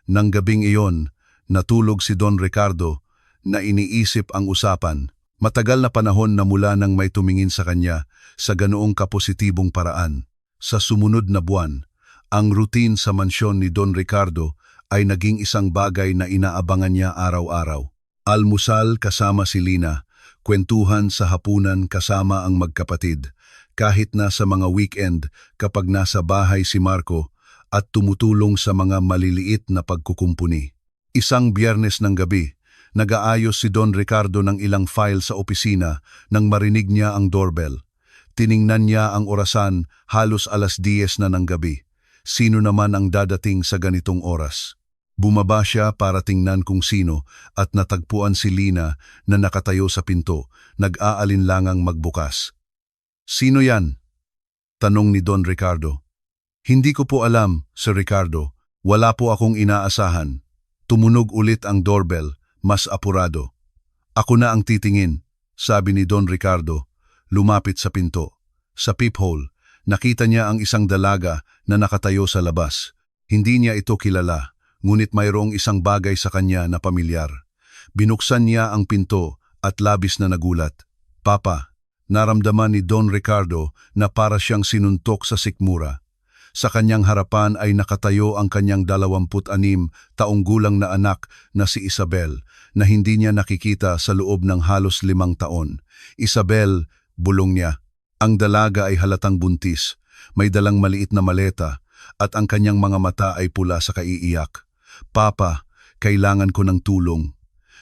Nang gabing iyon, natulog si Don Ricardo na iniisip ang usapan. Matagal na panahon na mula nang may tumingin sa kanya sa ganoong kapositibong paraan. Sa sumunod na buwan, ang routine sa mansyon ni Don Ricardo ay naging isang bagay na inaabangan niya araw-araw. Almusal kasama si Lina, kwentuhan sa hapunan kasama ang magkapatid, kahit na sa mga weekend kapag nasa bahay si Marco at tumutulong sa mga maliliit na pagkukumpuni. Isang Biyernes ng gabi, nag-aayos si Don Ricardo ng ilang file sa opisina nang marinig niya ang doorbell. Tiningnan niya ang orasan, halos 10:00 na ng gabi. Sino naman ang dadating sa ganitong oras? Bumaba siya para tingnan kung sino at natagpuan si Lina na nakatayo sa pinto, nag-aalinlangang magbukas. Sino yan? Tanong ni Don Ricardo. Hindi ko po alam, Sir Ricardo. Wala po akong inaasahan. Tumunog ulit ang doorbell. Mas apurado. Ako na ang titingin, sabi ni Don Ricardo, lumapit sa pinto. Sa peephole, nakita niya ang isang dalaga na nakatayo sa labas. Hindi niya ito kilala, ngunit mayroong isang bagay sa kanya na pamilyar. Binuksan niya ang pinto at labis na nagulat. Papa, naramdaman ni Don Ricardo na para siyang sinuntok sa sikmura. Sa kanyang harapan ay nakatayo ang kanyang 26 taong gulang na anak na si Isabel, na hindi niya nakikita sa loob ng halos 5 taon. Isabel, bulong niya. Ang dalaga ay halatang buntis, may dalang maliit na maleta, at ang kanyang mga mata ay pula sa kaiiyak. Papa, kailangan ko ng tulong.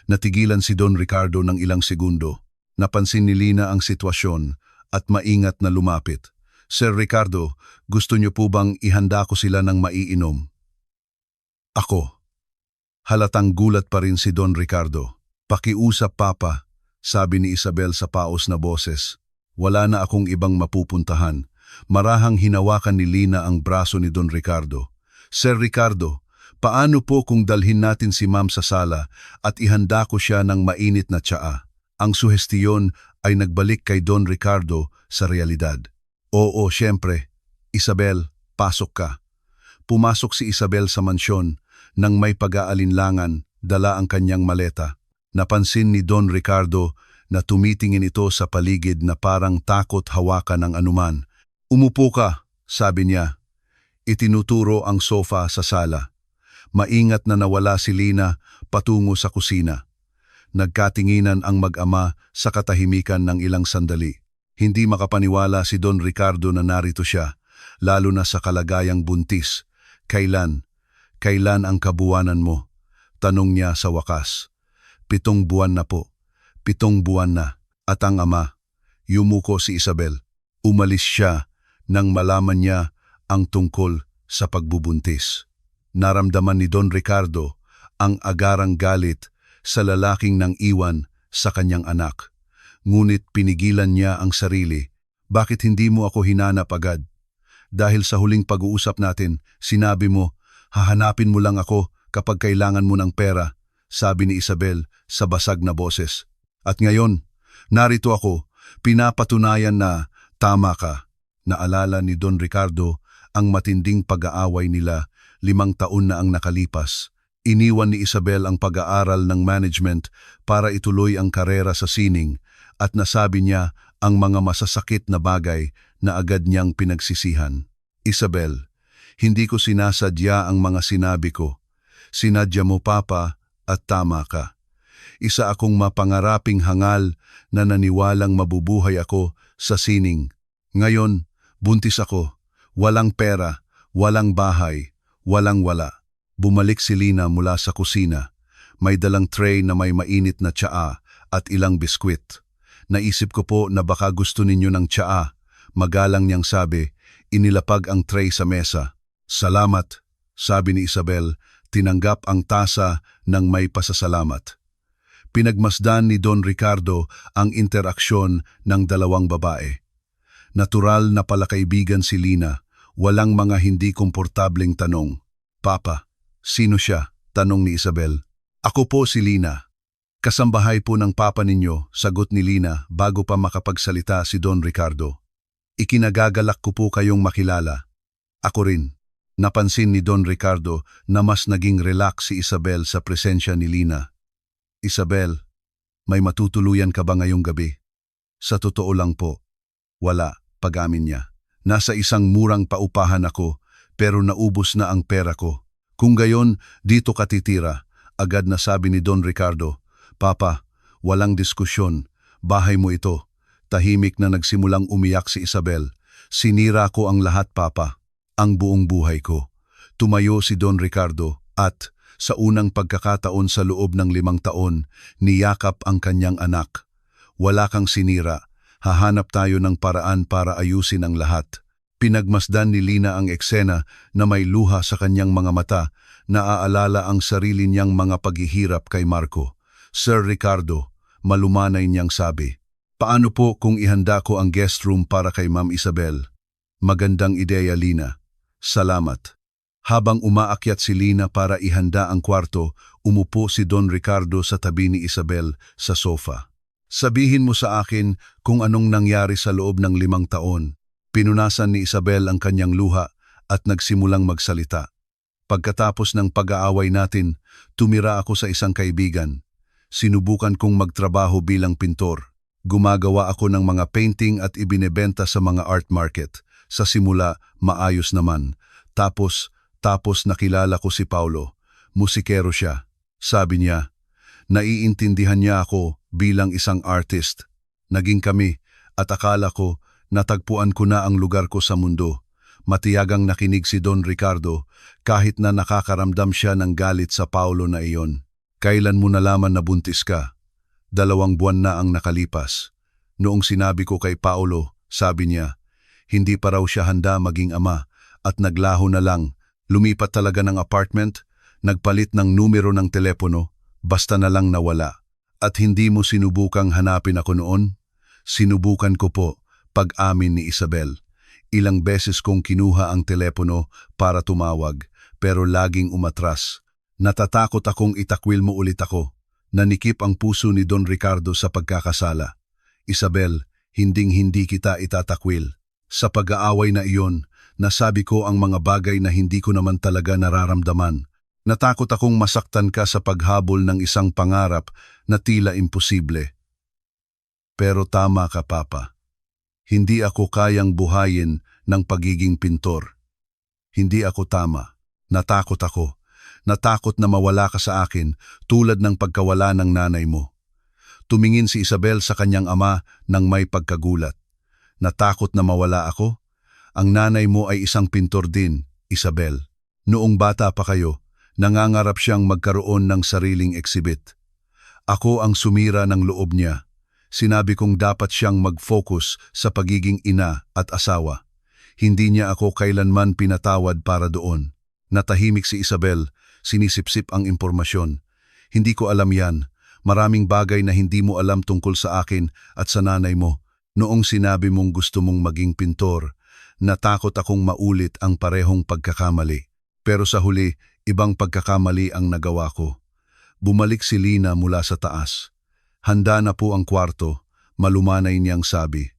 Natigilan si Don Ricardo ng ilang segundo. Napansin ni Lina ang sitwasyon at maingat na lumapit. Sir Ricardo, gusto niyo po bang ihanda ko sila ng maiinom? Ako. Halatang gulat pa rin si Don Ricardo. Pakiusap, Papa, sabi ni Isabel sa paos na boses. Wala na akong ibang mapupuntahan. Marahang hinawakan ni Lina ang braso ni Don Ricardo. Sir Ricardo, Paano po kung dalhin natin si ma'am sa sala at ihanda ko siya ng mainit na tsaa? Ang suhestiyon ay nagbalik kay Don Ricardo sa realidad. Oo, siyempre. Isabel, pasok ka. Pumasok si Isabel sa mansyon nang may pag-aalinlangan, dala ang kanyang maleta. Napansin ni Don Ricardo na tumitingin ito sa paligid na parang takot hawakan ng anuman. Umupo ka, sabi niya. Itinuturo ang sofa sa sala. Maingat na nawala si Lina patungo sa kusina. Nagkatinginan ang mag-ama sa katahimikan ng ilang sandali. Hindi makapaniwala si Don Ricardo na narito siya, lalo na sa kalagayang buntis. Kailan? Kailan ang kabuwanan mo? Tanong niya sa wakas. 7 buwan na po. 7 buwan na. At ang ama, yumuko si Isabel. Umalis siya nang malaman niya ang tungkol sa pagbubuntis. Naramdaman ni Don Ricardo ang agarang galit sa lalaking nang iwan sa kanyang anak. Ngunit pinigilan niya ang sarili. Bakit hindi mo ako hinanap agad? Dahil sa huling pag-uusap natin, sinabi mo, hahanapin mo lang ako kapag kailangan mo ng pera, sabi ni Isabel sa basag na boses. At ngayon, narito ako, pinapatunayan na tama ka. Naalala ni Don Ricardo ang matinding pag-aaway nila 5 taon na ang nakalipas. Iniwan ni Isabel ang pag-aaral ng management para ituloy ang karera sa sining at nasabi niya ang mga masasakit na bagay na agad niyang pinagsisihan. Isabel, hindi ko sinasadya ang mga sinabi ko. Sinadya mo, Papa, at tama ka. Isa akong mapangaraping hangal na naniwalang mabubuhay ako sa sining. Ngayon, buntis ako. Walang pera, walang bahay, walang wala. Bumalik si Lina mula sa kusina. May dalang tray na may mainit na tsaa at ilang biskwit. Naisip ko po na baka gusto ninyo ng tsaa. Magalang niyang sabi, inilapag ang tray sa mesa. Salamat, sabi ni Isabel, tinanggap ang tasa ng may pasasalamat. Pinagmasdan ni Don Ricardo ang interaksyon ng dalawang babae. Natural na palakaibigan si Lina, walang mga hindi komportableng tanong. Papa, sino siya? Tanong ni Isabel. Ako po si Lina. Kasambahay po ng papa ninyo, sagot ni Lina bago pa makapagsalita si Don Ricardo. Ikinagagalak ko po kayong makilala. Ako rin. Napansin ni Don Ricardo na mas naging relax si Isabel sa presensya ni Lina. Isabel, may matutuluyan ka ba ngayong gabi? Sa totoo lang po, wala, pag-amin niya. Nasa isang murang paupahan ako, pero naubos na ang pera ko. Kung gayon, dito ka titira, agad na sabi ni Don Ricardo. Papa, walang diskusyon, bahay mo ito. Tahimik na nagsimulang umiyak si Isabel. Sinira ko ang lahat, Papa, ang buong buhay ko. Tumayo si Don Ricardo at, sa unang pagkakataon sa loob ng 5 taon, niyakap ang kanyang anak. Wala kang sinira, hahanap tayo ng paraan para ayusin ang lahat. Pinagmasdan ni Lina ang eksena na may luha sa kanyang mga mata, naaalala ang sarili niyang mga paghihirap kay Marco. Sir Ricardo, malumanay niyang sabi, paano po kung ihanda ko ang guest room para kay Ma'am Isabel? Magandang ideya, Lina. Salamat. Habang umaakyat si Lina para ihanda ang kwarto, umupo si Don Ricardo sa tabi ni Isabel sa sofa. Sabihin mo sa akin kung anong nangyari sa loob ng 5 taon. Pinunasan ni Isabel ang kanyang luha at nagsimulang magsalita. Pagkatapos ng pag-aaway natin, tumira ako sa isang kaibigan. Sinubukan kong magtrabaho bilang pintor. Gumagawa ako ng mga painting at ibinebenta sa mga art market. Sa simula, maayos naman. Tapos nakilala ko si Paulo. Musikero siya. Sabi niya, naiintindihan niya ako bilang isang artist. Naging kami at akala ko natagpuan ko na ang lugar ko sa mundo. Matiyagang nakinig si Don Ricardo kahit na nakakaramdam siya ng galit sa Paulo na iyon. Kailan mo nalaman na buntis ka? 2 buwan na ang nakalipas. Noong sinabi ko kay Paulo, sabi niya, hindi pa raw siya handa maging ama at naglaho na lang. Lumipat talaga ng apartment, nagpalit ng numero ng telepono, basta na lang nawala. At hindi mo sinubukang hanapin ako noon? Sinubukan ko po, pag-amin ni Isabel. Ilang beses kong kinuha ang telepono para tumawag, pero laging umatras. Natatakot akong itakwil mo ulit ako. Nanikip ang puso ni Don Ricardo sa pagkakasala. Isabel, hinding-hindi kita itatakwil. Sa pag-aaway na iyon, nasabi ko ang mga bagay na hindi ko naman talaga nararamdaman. Natakot akong masaktan ka sa paghabol ng isang pangarap na tila imposible. Pero tama ka, Papa. Hindi ako kayang buhayin ng pagiging pintor. Hindi ako tama. Natakot ako. Natakot na mawala ka sa akin tulad ng pagkawala ng nanay mo. Tumingin si Isabel sa kanyang ama nang may pagkagulat. Natakot na mawala ako? Ang nanay mo ay isang pintor din, Isabel. Noong bata pa kayo, nangangarap siyang magkaroon ng sariling exhibit. Ako ang sumira ng loob niya. Sinabi kong dapat siyang mag-focus sa pagiging ina at asawa. Hindi niya ako kailanman pinatawad para doon. Natahimik si Isabel, sinisipsip ang impormasyon. Hindi ko alam yan. Maraming bagay na hindi mo alam tungkol sa akin at sa nanay mo. Noong sinabi mong gusto mong maging pintor, natakot akong maulit ang parehong pagkakamali. Pero sa huli, ibang pagkakamali ang nagawa ko. Bumalik si Lina mula sa taas. Handa na po ang kwarto, malumanay niyang sabi.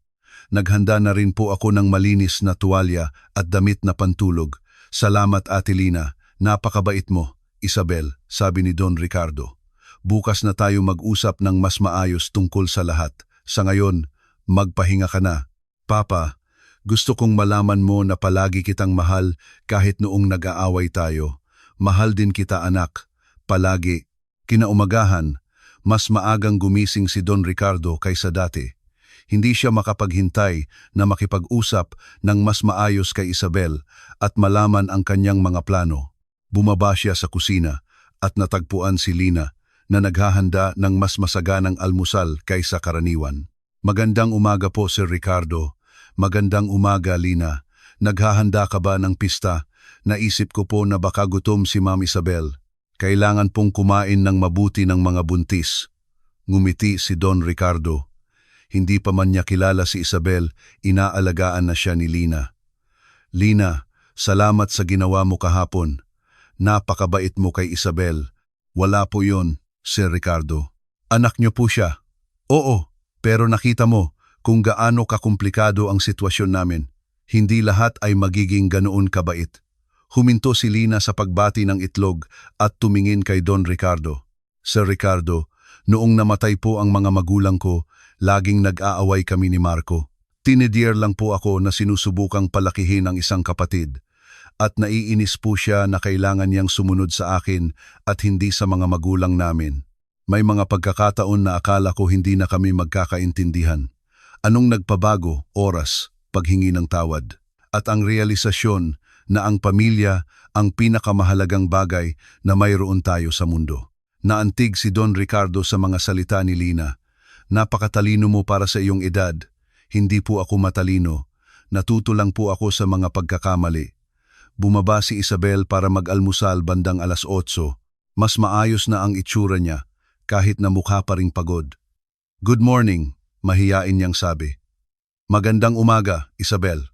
Naghanda na rin po ako ng malinis na tuwalya at damit na pantulog. Salamat, Ate Lina, napakabait mo, Isabel, sabi ni Don Ricardo. Bukas na tayo mag-usap ng mas maayos tungkol sa lahat. Sa ngayon, magpahinga ka na. Papa, gusto kong malaman mo na palagi kitang mahal kahit noong nag-aaway tayo. Mahal din kita, anak. Palagi. Kinaumagahan, mas maagang gumising si Don Ricardo kaysa dati. Hindi siya makapaghintay na makipag-usap ng mas maayos kay Isabel at malaman ang kanyang mga plano. Bumaba siya sa kusina at natagpuan si Lina na naghahanda ng mas masaganang almusal kaysa karaniwan. Magandang umaga po, Sir Ricardo. Magandang umaga, Lina. Naghahanda ka ba ng pista? Naisip ko po na baka gutom si Ma'am Isabel. Kailangan pong kumain ng mabuti ng mga buntis. Ngumiti si Don Ricardo. Hindi pa man niya kilala si Isabel, inaalagaan na siya ni Lina. Lina, salamat sa ginawa mo kahapon. Napakabait mo kay Isabel. Wala po yon, Sir Ricardo. Anak niyo po siya. Oo, pero nakita mo kung gaano kakumplikado ang sitwasyon namin. Hindi lahat ay magiging ganoon kabait. Huminto si Lina sa pagbati ng itlog at tumingin kay Don Ricardo. Sir Ricardo, noong namatay po ang mga magulang ko, laging nag-aaway kami ni Marco. Teenager lang po ako na sinusubukang palakihin ang isang kapatid. At naiinis po siya na kailangan niyang sumunod sa akin at hindi sa mga magulang namin. May mga pagkakataon na akala ko hindi na kami magkakaintindihan. Anong nagpabago? Oras, paghingi ng tawad. At ang realisasyon na ang pamilya ang pinakamahalagang bagay na mayroon tayo sa mundo. Naantig si Don Ricardo sa mga salita ni Lina. Napakatalino mo para sa iyong edad. Hindi po ako matalino. Natuto lang po ako sa mga pagkakamali. Bumaba si Isabel para mag-almusal bandang 8:00. Mas maayos na ang itsura niya, kahit na mukha pa ring pagod. Good morning, mahiyain niyang sabi. Magandang umaga, Isabel,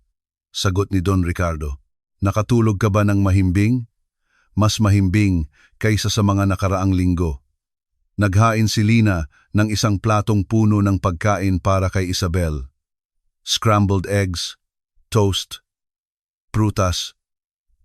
sagot ni Don Ricardo. Nakatulog ka ba ng mahimbing? Mas mahimbing kaysa sa mga nakaraang linggo. Naghain si Lina ng isang platong puno ng pagkain para kay Isabel. Scrambled eggs, toast, prutas,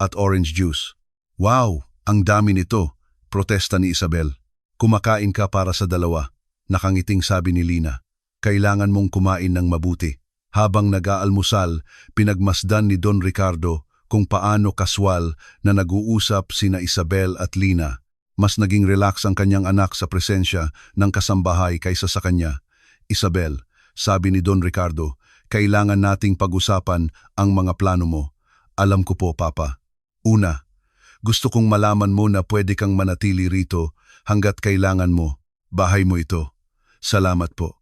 at orange juice. Wow, ang dami nito, protesta ni Isabel. Kumakain ka para sa dalawa, nakangiting sabi ni Lina. Kailangan mong kumain ng mabuti. Habang nag-aalmusal, pinagmasdan ni Don Ricardo kung paano kaswal na nag-uusap sina Isabel at Lina. Mas naging relax ang kanyang anak sa presensya ng kasambahay kaysa sa kanya. Isabel, sabi ni Don Ricardo, kailangan nating pag-usapan ang mga plano mo. Alam ko po, Papa. Una, gusto kong malaman mo na pwede kang manatili rito hanggat kailangan mo. Bahay mo ito. Salamat po.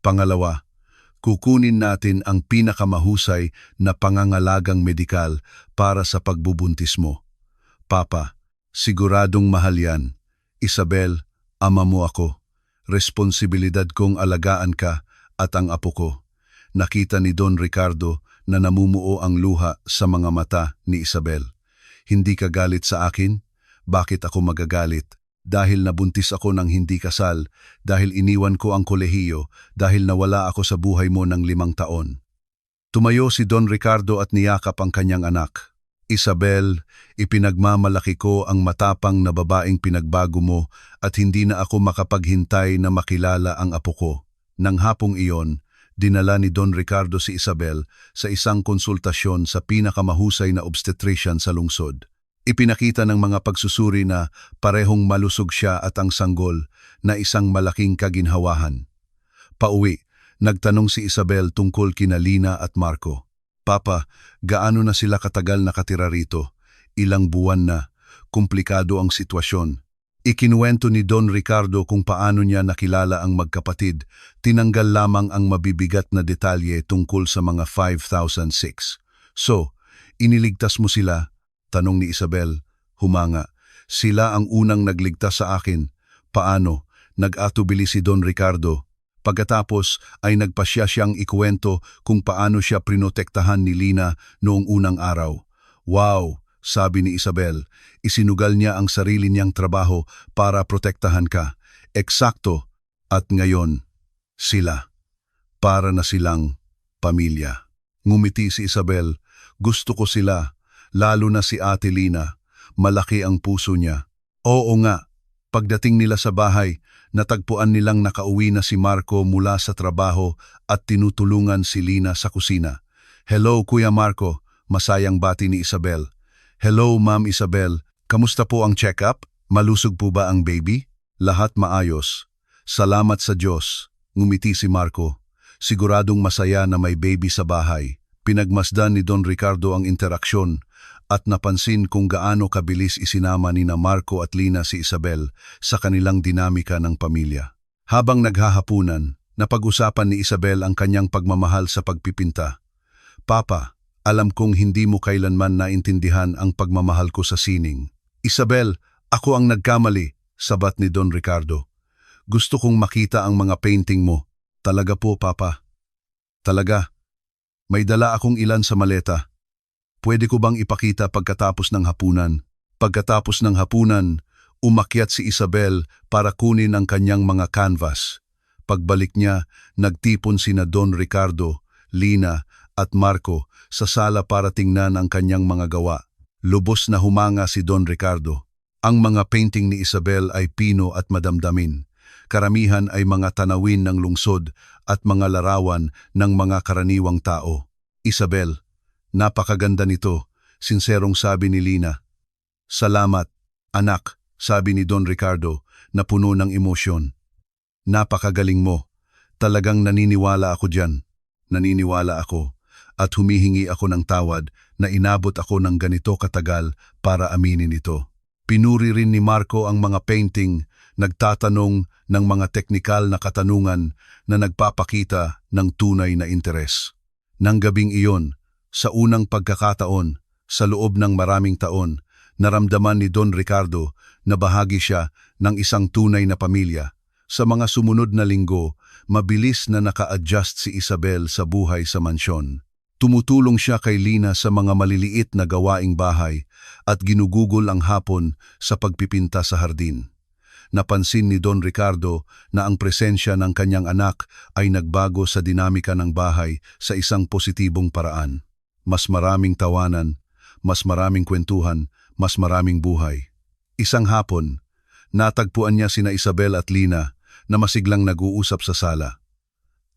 Pangalawa, kukunin natin ang pinakamahusay na pangangalagang medikal para sa pagbubuntis mo. Papa, siguradong mahal yan. Isabel, ama mo ako. Responsibilidad kong alagaan ka at ang apo ko. Nakita ni Don Ricardo na namumuo ang luha sa mga mata ni Isabel. Hindi ka galit sa akin? Bakit ako magagalit? Dahil nabuntis ako ng hindi kasal, dahil iniwan ko ang kolehiyo, dahil nawala ako sa buhay mo ng 5 taon. Tumayo si Don Ricardo at niyakap ang kanyang anak. Isabel, ipinagmamalaki ko ang matapang na babaeng pinagbago mo at hindi na ako makapaghintay na makilala ang apo ko. Nang hapong iyon, dinala ni Don Ricardo si Isabel sa isang konsultasyon sa pinakamahusay na obstetrician sa lungsod. Ipinakita ng mga pagsusuri na parehong malusog siya at ang sanggol na isang malaking kaginhawahan. Pauwi, nagtanong si Isabel tungkol kina Lina at Marco. Papa, gaano na sila katagal nakatira rito? Ilang buwan na. Komplikado ang sitwasyon. Ikinuwento ni Don Ricardo kung paano niya nakilala ang magkapatid. Tinanggal lamang ang mabibigat na detalye tungkol sa mga 5006. So, iniligtas mo sila? Tanong ni Isabel, humanga. Sila ang unang nagligtas sa akin. Paano? Nag-atubili si Don Ricardo. Pagkatapos ay nagpasya siyang ikuwento kung paano siya prinotektahan ni Lina noong unang araw. Wow, sabi ni Isabel, isinugal niya ang sarili niyang trabaho para protektahan ka. Eksakto. At ngayon, sila. Para na silang pamilya. Ngumiti si Isabel, gusto ko sila. Lalo na si Ate Lina, malaki ang puso niya. Oo nga, pagdating nila sa bahay, natagpuan nilang nakauwi na si Marco mula sa trabaho at tinutulungan si Lina sa kusina. Hello Kuya Marco, masayang bati ni Isabel. Hello Ma'am Isabel, kamusta po ang check-up? Malusog po ba ang baby? Lahat maayos. Salamat sa Diyos, ngumiti si Marco. Siguradong masaya na may baby sa bahay. Pinagmasdan ni Don Ricardo ang interaksyon at napansin kung gaano kabilis isinama ni na Marco at Lina si Isabel sa kanilang dinamika ng pamilya. Habang naghahapunan, napag-usapan ni Isabel ang kanyang pagmamahal sa pagpipinta. Papa, alam kong hindi mo kailanman naintindihan ang pagmamahal ko sa sining. Isabel, ako ang nagkamali, sabat ni Don Ricardo. Gusto kong makita ang mga painting mo. Talaga po, Papa. Talaga. May dala akong ilan sa maleta. Pwede ko bang ipakita pagkatapos ng hapunan? Pagkatapos ng hapunan, umakyat si Isabel para kunin ang kanyang mga canvas. Pagbalik niya, nagtipon sina Don Ricardo, Lina at Marco sa sala para tingnan ang kanyang mga gawa. Lubos na humanga si Don Ricardo. Ang mga painting ni Isabel ay pino at madamdamin. Karamihan ay mga tanawin ng lungsod at mga larawan ng mga karaniwang tao. Isabel, napakaganda nito, sinserong sabi ni Lina. Salamat, anak, sabi ni Don Ricardo na puno ng emosyon. Napakagaling mo. Talagang naniniwala ako dyan. Naniniwala ako at humihingi ako ng tawad na inabot ako ng ganito katagal para aminin ito. Pinuri rin ni Marco ang mga painting, nagtatanong ng mga teknikal na katanungan na nagpapakita ng tunay na interes. Nang gabing iyon, sa unang pagkakataon, sa loob ng maraming taon, naramdaman ni Don Ricardo na bahagi siya ng isang tunay na pamilya. Sa mga sumunod na linggo, mabilis na naka-adjust si Isabel sa buhay sa mansyon. Tumutulong siya kay Lina sa mga maliliit na gawaing bahay at ginugugol ang hapon sa pagpipinta sa hardin. Napansin ni Don Ricardo na ang presensya ng kanyang anak ay nagbago sa dinamika ng bahay sa isang positibong paraan. Mas maraming tawanan, mas maraming kwentuhan, mas maraming buhay. Isang hapon, natagpuan niya sina Isabel at Lina na masiglang nag-uusap sa sala.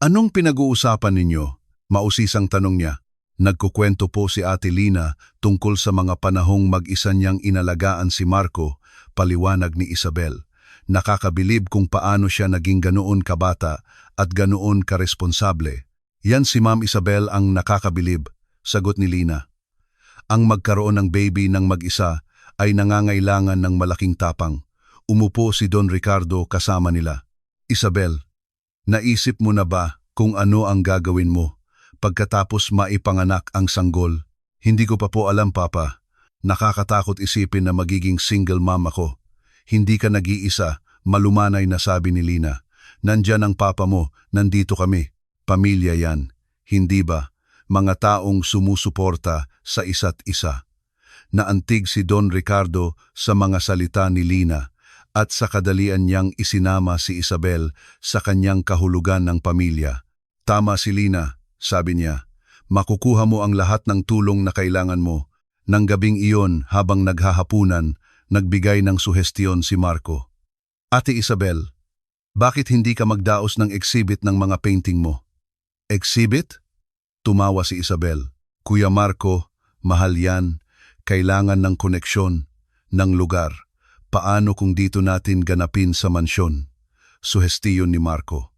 Anong pinag-uusapan ninyo? Mausisang tanong niya. Nagkukwento po si Ate Lina tungkol sa mga panahong mag-isa niyang inalagaan si Marco, paliwanag ni Isabel. Nakakabilib kung paano siya naging ganoon kabata at ganoon karesponsable. Yan si Ma'am Isabel ang nakakabilib, sagot ni Lina. Ang magkaroon ng baby ng mag-isa ay nangangailangan ng malaking tapang. Umupo si Don Ricardo kasama nila. Isabel, naisip mo na ba kung ano ang gagawin mo pagkatapos maipanganak ang sanggol? Hindi ko pa po alam, Papa. Nakakatakot isipin na magiging single mom ako. Hindi ka nag-iisa, malumanay na sabi ni Lina. Nandyan ang papa mo, nandito kami. Pamilya yan, hindi ba? Mga taong sumusuporta sa isa't isa. Naantig si Don Ricardo sa mga salita ni Lina at sa kadalian niyang isinama si Isabel sa kanyang kahulugan ng pamilya. Tama si Lina, sabi niya. Makukuha mo ang lahat ng tulong na kailangan mo. Nang gabing iyon habang naghahapunan, nagbigay ng suhestiyon si Marco. Ate Isabel, bakit hindi ka magdaos ng exhibit ng mga painting mo? Exhibit? Tumawa si Isabel. Kuya Marco, mahal yan. Kailangan ng koneksyon, ng lugar. Paano kung dito natin ganapin sa mansyon? Suhestiyon ni Marco.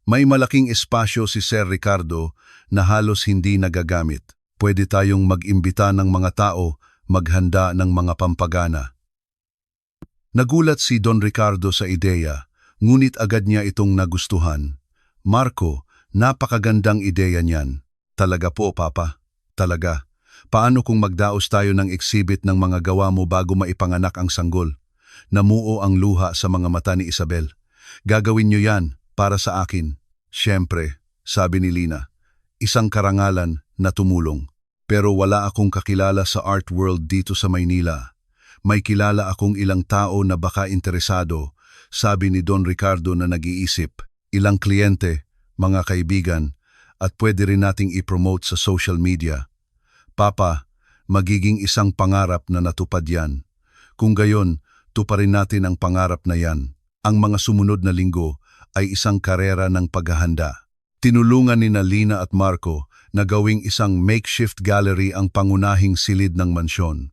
May malaking espasyo si Sir Ricardo na halos hindi nagagamit. Pwede tayong mag-imbita ng mga tao, maghanda ng mga pampagana. Nagulat si Don Ricardo sa ideya, ngunit agad niya itong nagustuhan. Marco, napakagandang ideya niyan. Talaga po, Papa. Talaga. Paano kung magdaos tayo ng exhibit ng mga gawa mo bago maipanganak ang sanggol? Namuo ang luha sa mga mata ni Isabel. Gagawin niyo yan para sa akin. Siyempre, sabi ni Lina. Isang karangalan na tumulong. Pero wala akong kakilala sa art world dito sa Maynila. May kilala akong ilang tao na baka interesado, sabi ni Don Ricardo na nag-iisip. Ilang kliyente, mga kaibigan, at pwede rin nating i-promote sa social media. Papa, magiging isang pangarap na natupad yan. Kung gayon, tuparin natin ang pangarap na yan. Ang mga sumunod na linggo ay isang karera ng paghahanda. Tinulungan ni Lina at Marco na gawing isang makeshift gallery ang pangunahing silid ng mansyon.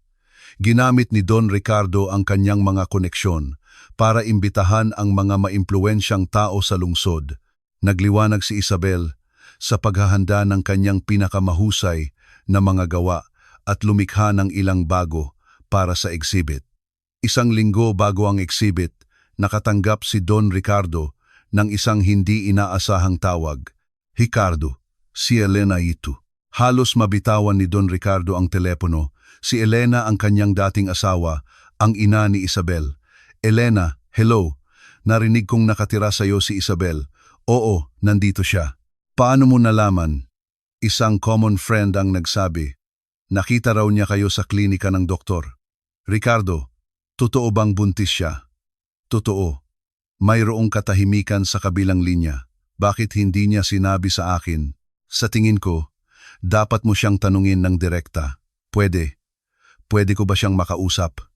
Ginamit ni Don Ricardo ang kanyang mga koneksyon para imbitahan ang mga maimpluwensyang tao sa lungsod. Nagliwanag si Isabel sa paghahanda ng kanyang pinakamahusay na mga gawa at lumikha ng ilang bago para sa exhibit. Isang linggo bago ang exhibit, nakatanggap si Don Ricardo ng isang hindi inaasahang tawag. Ricardo, si Elena ito. Halos mabitawan ni Don Ricardo ang telepono. Si Elena ang kanyang dating asawa, ang ina ni Isabel. Elena, hello. Narinig kong nakatira sa iyo si Isabel. Oo, nandito siya. Paano mo nalaman? Isang common friend ang nagsabi. Nakita raw niya kayo sa klinika ng doktor. Ricardo, totoo bang buntis siya? Totoo. Mayroong katahimikan sa kabilang linya. Bakit hindi niya sinabi sa akin? Sa tingin ko, dapat mo siyang tanungin ng direkta. Pwede. Pwede ko ba siyang makausap?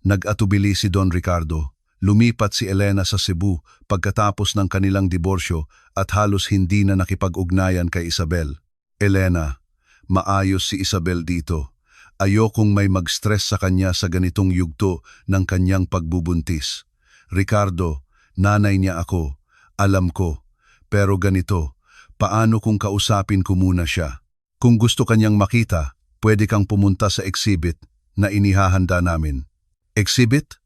Nag-atubili si Don Ricardo. Lumipat si Elena sa Cebu pagkatapos ng kanilang diborsyo at halos hindi na nakipag-ugnayan kay Isabel. Elena, maayos si Isabel dito. Ayokong may mag-stress sa kanya sa ganitong yugto ng kanyang pagbubuntis. Ricardo, nanay niya ako. Alam ko. Pero ganito, paano kung kausapin ko muna siya? Kung gusto kanyang makita, pwede kang pumunta sa exhibit na inihahanda namin. Exhibit?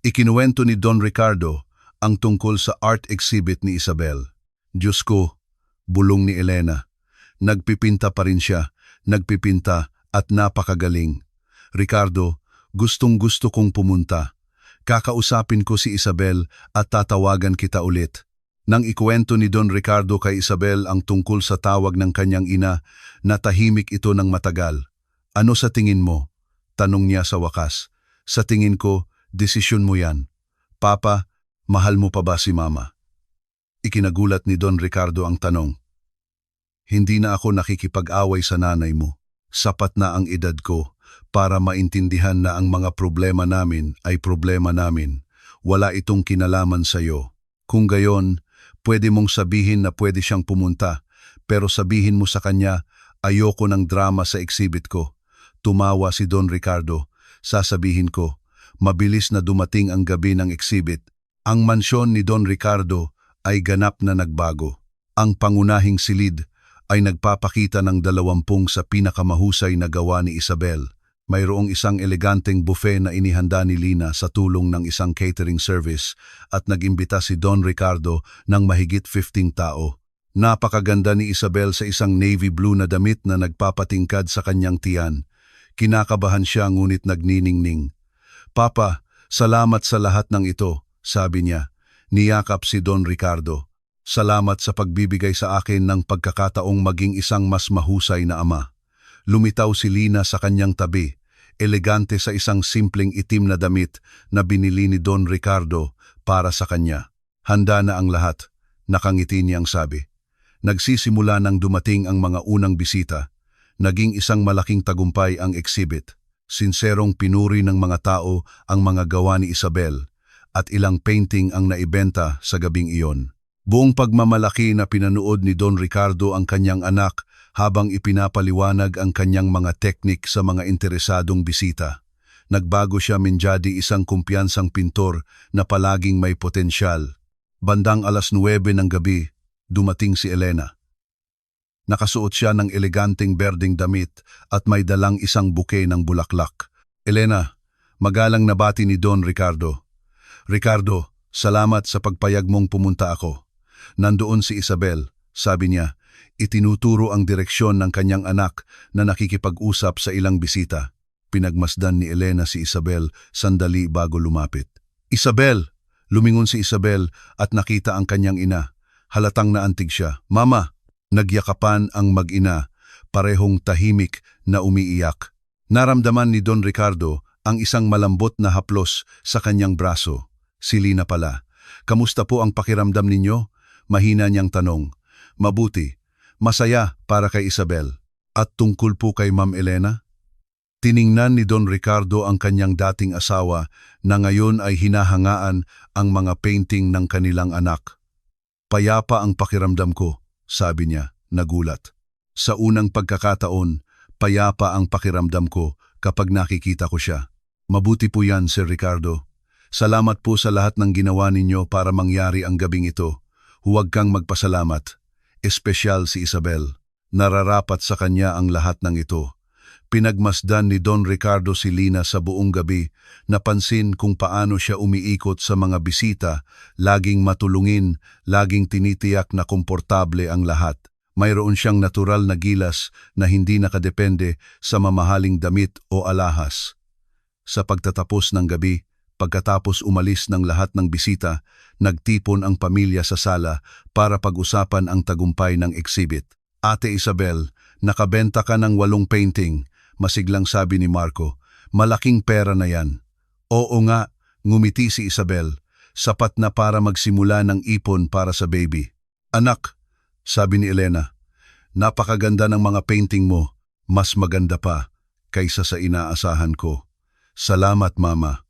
Ikinuwento ni Don Ricardo ang tungkol sa art exhibit ni Isabel. Diyos ko, bulong ni Elena. Nagpipinta pa rin siya, nagpipinta at napakagaling. Ricardo, gustong-gusto kong pumunta. Kakausapin ko si Isabel at tatawagan kita ulit. Nang ikuwento ni Don Ricardo kay Isabel ang tungkol sa tawag ng kanyang ina, natahimik ito ng matagal. Ano sa tingin mo? Tanong niya sa wakas. Sa tingin ko, desisyon mo yan. Papa, mahal mo pa ba si Mama? Ikinagulat ni Don Ricardo ang tanong. Hindi na ako nakikipag-away sa nanay mo. Sapat na ang edad ko para maintindihan na ang mga problema namin ay problema namin. Wala itong kinalaman sa iyo. Kung gayon, pwede mong sabihin na pwede siyang pumunta, pero sabihin mo sa kanya, ayoko ng drama sa exhibit ko. Tumawa si Don Ricardo. Sasabihin ko, mabilis na dumating ang gabi ng exhibit. Ang mansyon ni Don Ricardo ay ganap na nagbago. Ang pangunahing silid ay nagpapakita ng 20 sa pinakamahusay na gawa ni Isabel. Mayroong isang eleganteng buffet na inihanda ni Lina sa tulong ng isang catering service at nag-imbita si Don Ricardo ng mahigit 15 tao. Napakaganda ni Isabel sa isang navy blue na damit na nagpapatingkad sa kanyang tiyan. Kinakabahan siya ngunit nagniningning. Papa, salamat sa lahat ng ito, sabi niya. Niyakap si Don Ricardo. Salamat sa pagbibigay sa akin ng pagkakataong maging isang mas mahusay na ama. Lumitaw si Lina sa kanyang tabi. elegante sa isang simpleng itim na damit na binili ni Don Ricardo para sa kanya. Handa na ang lahat, nakangiti niyang sabi. Nagsisimula nang dumating ang mga unang bisita. Naging isang malaking tagumpay ang exhibit. Sinserong pinuri ng mga tao ang mga gawa ni Isabel at ilang painting ang naibenta sa gabing iyon. Buong pagmamalaki na pinanood ni Don Ricardo ang kanyang anak habang ipinapaliwanag ang kanyang mga teknik sa mga interesadong bisita. Nagbago siya menjadi isang kumpiyansang pintor na palaging may potensyal. Bandang 9:00 ng gabi, dumating si Elena. Nakasuot siya ng eleganteng berdeng damit at may dalang isang bouquet ng bulaklak. Elena, magalang nabati ni Don Ricardo. Ricardo, salamat sa pagpayag mong pumunta ako. Nandoon si Isabel, sabi niya, itinuturo ang direksyon ng kanyang anak na nakikipag-usap sa ilang bisita. Pinagmasdan ni Elena si Isabel sandali bago lumapit. Isabel! Lumingon si Isabel at nakita ang kanyang ina. Halatang naantig siya. Mama! Nagyakapan ang mag-ina, parehong tahimik na umiiyak. Naramdaman ni Don Ricardo ang isang malambot na haplos sa kanyang braso. Si Lina pala. Kamusta po ang pakiramdam ninyo? Mahina niyang tanong. Mabuti. Masaya para kay Isabel. At tungkol po kay Ma'am Elena? Tiningnan ni Don Ricardo ang kanyang dating asawa na ngayon ay hinahangaan ang mga painting ng kanilang anak. Payapa ang pakiramdam ko, sabi niya, nagulat. Sa unang pagkakataon, payapa ang pakiramdam ko kapag nakikita ko siya. Mabuti po yan, Sir Ricardo. Salamat po sa lahat ng ginawa ninyo para mangyari ang gabing ito. Huwag kang magpasalamat. Espesyal si Isabel. Nararapat sa kanya ang lahat ng ito. Pinagmasdan ni Don Ricardo si Lina sa buong gabi, napansin kung paano siya umiikot sa mga bisita, laging matulungin, laging tinitiyak na komportable ang lahat. Mayroon siyang natural na gilas na hindi nakadepende sa mamahaling damit o alahas. Sa pagtatapos ng gabi, pagkatapos umalis ng lahat ng bisita, nagtipon ang pamilya sa sala para pag-usapan ang tagumpay ng exhibit. Ate Isabel, nakabenta ka ng 8 painting. Masiglang sabi ni Marco, malaking pera na yan. Oo nga, ngumiti si Isabel, sapat na para magsimula ng ipon para sa baby. Anak, sabi ni Elena, napakaganda ng mga painting mo, mas maganda pa kaysa sa inaasahan ko. Salamat mama.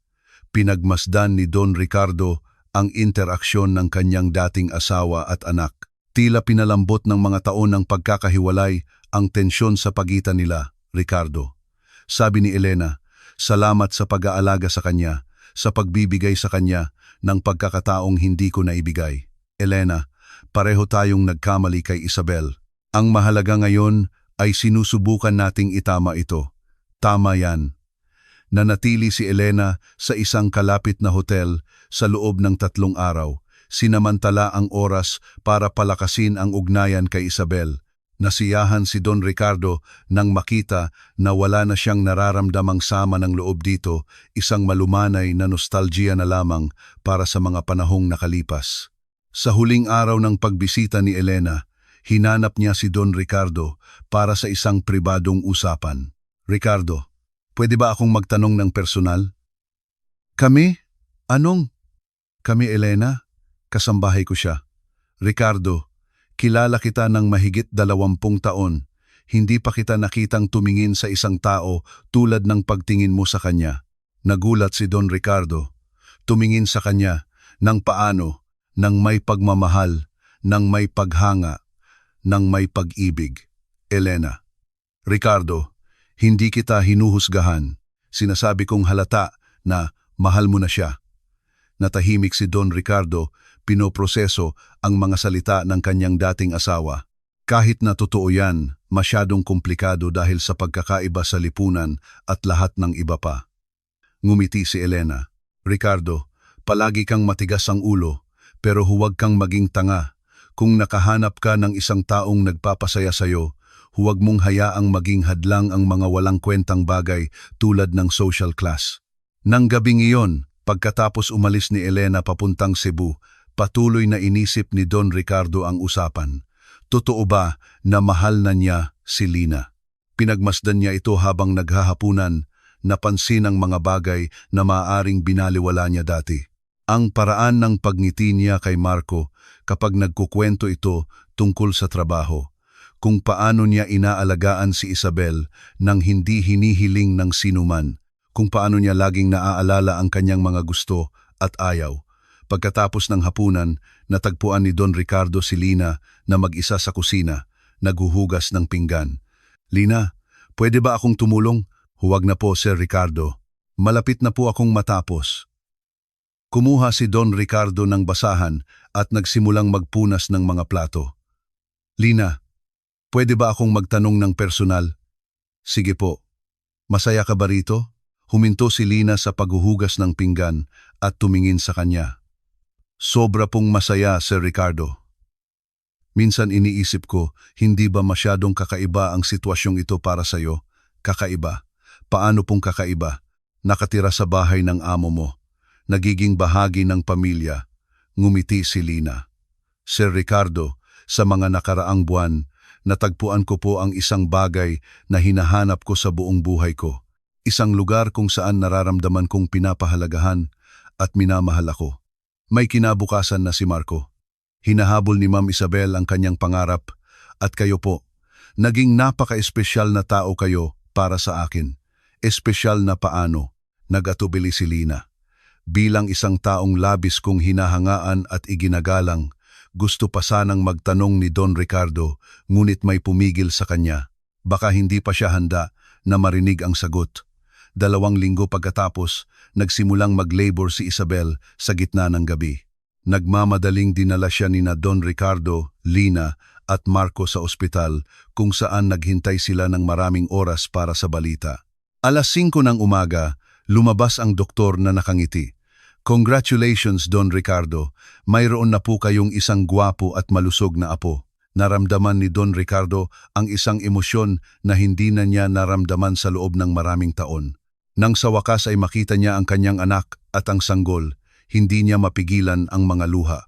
Pinagmasdan ni Don Ricardo ang interaksyon ng kanyang dating asawa at anak. Tila pinalambot ng mga taon ng pagkakahiwalay ang tensyon sa pagitan nila. Ricardo, sabi ni Elena, salamat sa pag-aalaga sa kanya, sa pagbibigay sa kanya ng pagkakataong hindi ko naibigay. Elena, pareho tayong nagkamali kay Isabel. Ang mahalaga ngayon ay sinusubukan nating itama ito. Tama yan. Nanatili si Elena sa isang kalapit na hotel sa loob ng 3 araw. Sinamantala ang oras para palakasin ang ugnayan kay Isabel. Nasiyahan si Don Ricardo nang makita na wala na siyang nararamdamang sama ng loob dito, isang malumanay na nostalgia na lamang para sa mga panahong nakalipas. Sa huling araw ng pagbisita ni Elena, hinanap niya si Don Ricardo para sa isang pribadong usapan. Ricardo, pwede ba akong magtanong ng personal? Kami? Anong? Kami Elena? Kasambahay ko siya. Ricardo, kilala kita ng mahigit 20 taon. Hindi pa kita nakitang tumingin sa isang tao tulad ng pagtingin mo sa kanya. Nagulat si Don Ricardo. Tumingin sa kanya ng paano, ng may pagmamahal, ng may paghanga, ng may pag-ibig. Elena. Ricardo, hindi kita hinuhusgahan. Sinasabi kong halata na mahal mo na siya. Natahimik si Don Ricardo, pinoproseso ang mga salita ng kanyang dating asawa. Kahit na totoo yan, masyadong komplikado dahil sa pagkakaiba sa lipunan at lahat ng iba pa. Ngumiti si Elena. Ricardo, palagi kang matigas ang ulo, pero huwag kang maging tanga. Kung nakahanap ka ng isang taong nagpapasaya sa'yo, huwag mong hayaang maging hadlang ang mga walang kwentang bagay tulad ng social class. Nang gabing iyon, pagkatapos umalis ni Elena papuntang Cebu, patuloy na inisip ni Don Ricardo ang usapan. Totoo ba na mahal na niya si Lina? Pinagmasdan niya ito habang naghahapunan. napansin ang mga bagay na maaaring binaliwala niya dati. Ang paraan ng pagngiti niya kay Marco kapag nagkukwento ito tungkol sa trabaho, kung paano niya inaalagaan si Isabel nang hindi hinihiling ng sinuman, kung paano niya laging naaalala ang kanyang mga gusto at ayaw. Pagkatapos ng hapunan, natagpuan ni Don Ricardo si Lina na mag-isa sa kusina, naghuhugas ng pinggan. "Lina, pwede ba akong tumulong?" "Huwag na po, Sir Ricardo. Malapit na po akong matapos." Kumuha si Don Ricardo ng basahan at nagsimulang magpunas ng mga plato. "Lina, pwede ba akong magtanong ng personal?" "Sige po. Masaya ka ba rito?" Huminto si Lina sa paghuhugas ng pinggan at tumingin sa kanya. "Sobra pong masaya, Sir Ricardo. Minsan iniisip ko, hindi ba masyadong kakaiba ang sitwasyong ito para sa'yo? Kakaiba? Paano pong kakaiba? Nakatira sa bahay ng amo mo. Nagiging bahagi ng pamilya." Ngumiti si Lina. "Sir Ricardo, sa mga nakaraang buwan, natagpuan ko po ang isang bagay na hinahanap ko sa buong buhay ko. Isang lugar kung saan nararamdaman kong pinapahalagahan at minamahal ako." May kinabukasan na si Marco. Hinahabol ni Ma'am Isabel ang kanyang pangarap, at kayo po, naging napaka-espesyal na tao kayo para sa akin. "Espesyal na paano?" Nag-atubili si Lina. "Bilang isang taong labis kong hinahangaan at iginagalang, gusto pa sanang magtanong ni Don Ricardo, ngunit may pumigil sa kanya. Baka hindi pa siya handa na marinig ang sagot. 2 linggo pagkatapos, nagsimulang mag-labor si Isabel sa gitna ng gabi. Nagmamadaling dinala siya ni na Don Ricardo, Lina at Marco sa ospital, kung saan naghintay sila ng maraming oras para sa balita. 5:00 ng umaga, lumabas ang doktor na nakangiti. "Congratulations, Don Ricardo. Mayroon na po kayong isang gwapo at malusog na apo." Naramdaman ni Don Ricardo ang isang emosyon na hindi na niya naramdaman sa loob ng maraming taon. Nang sa wakas ay makita niya ang kanyang anak at ang sanggol, hindi niya mapigilan ang mga luha.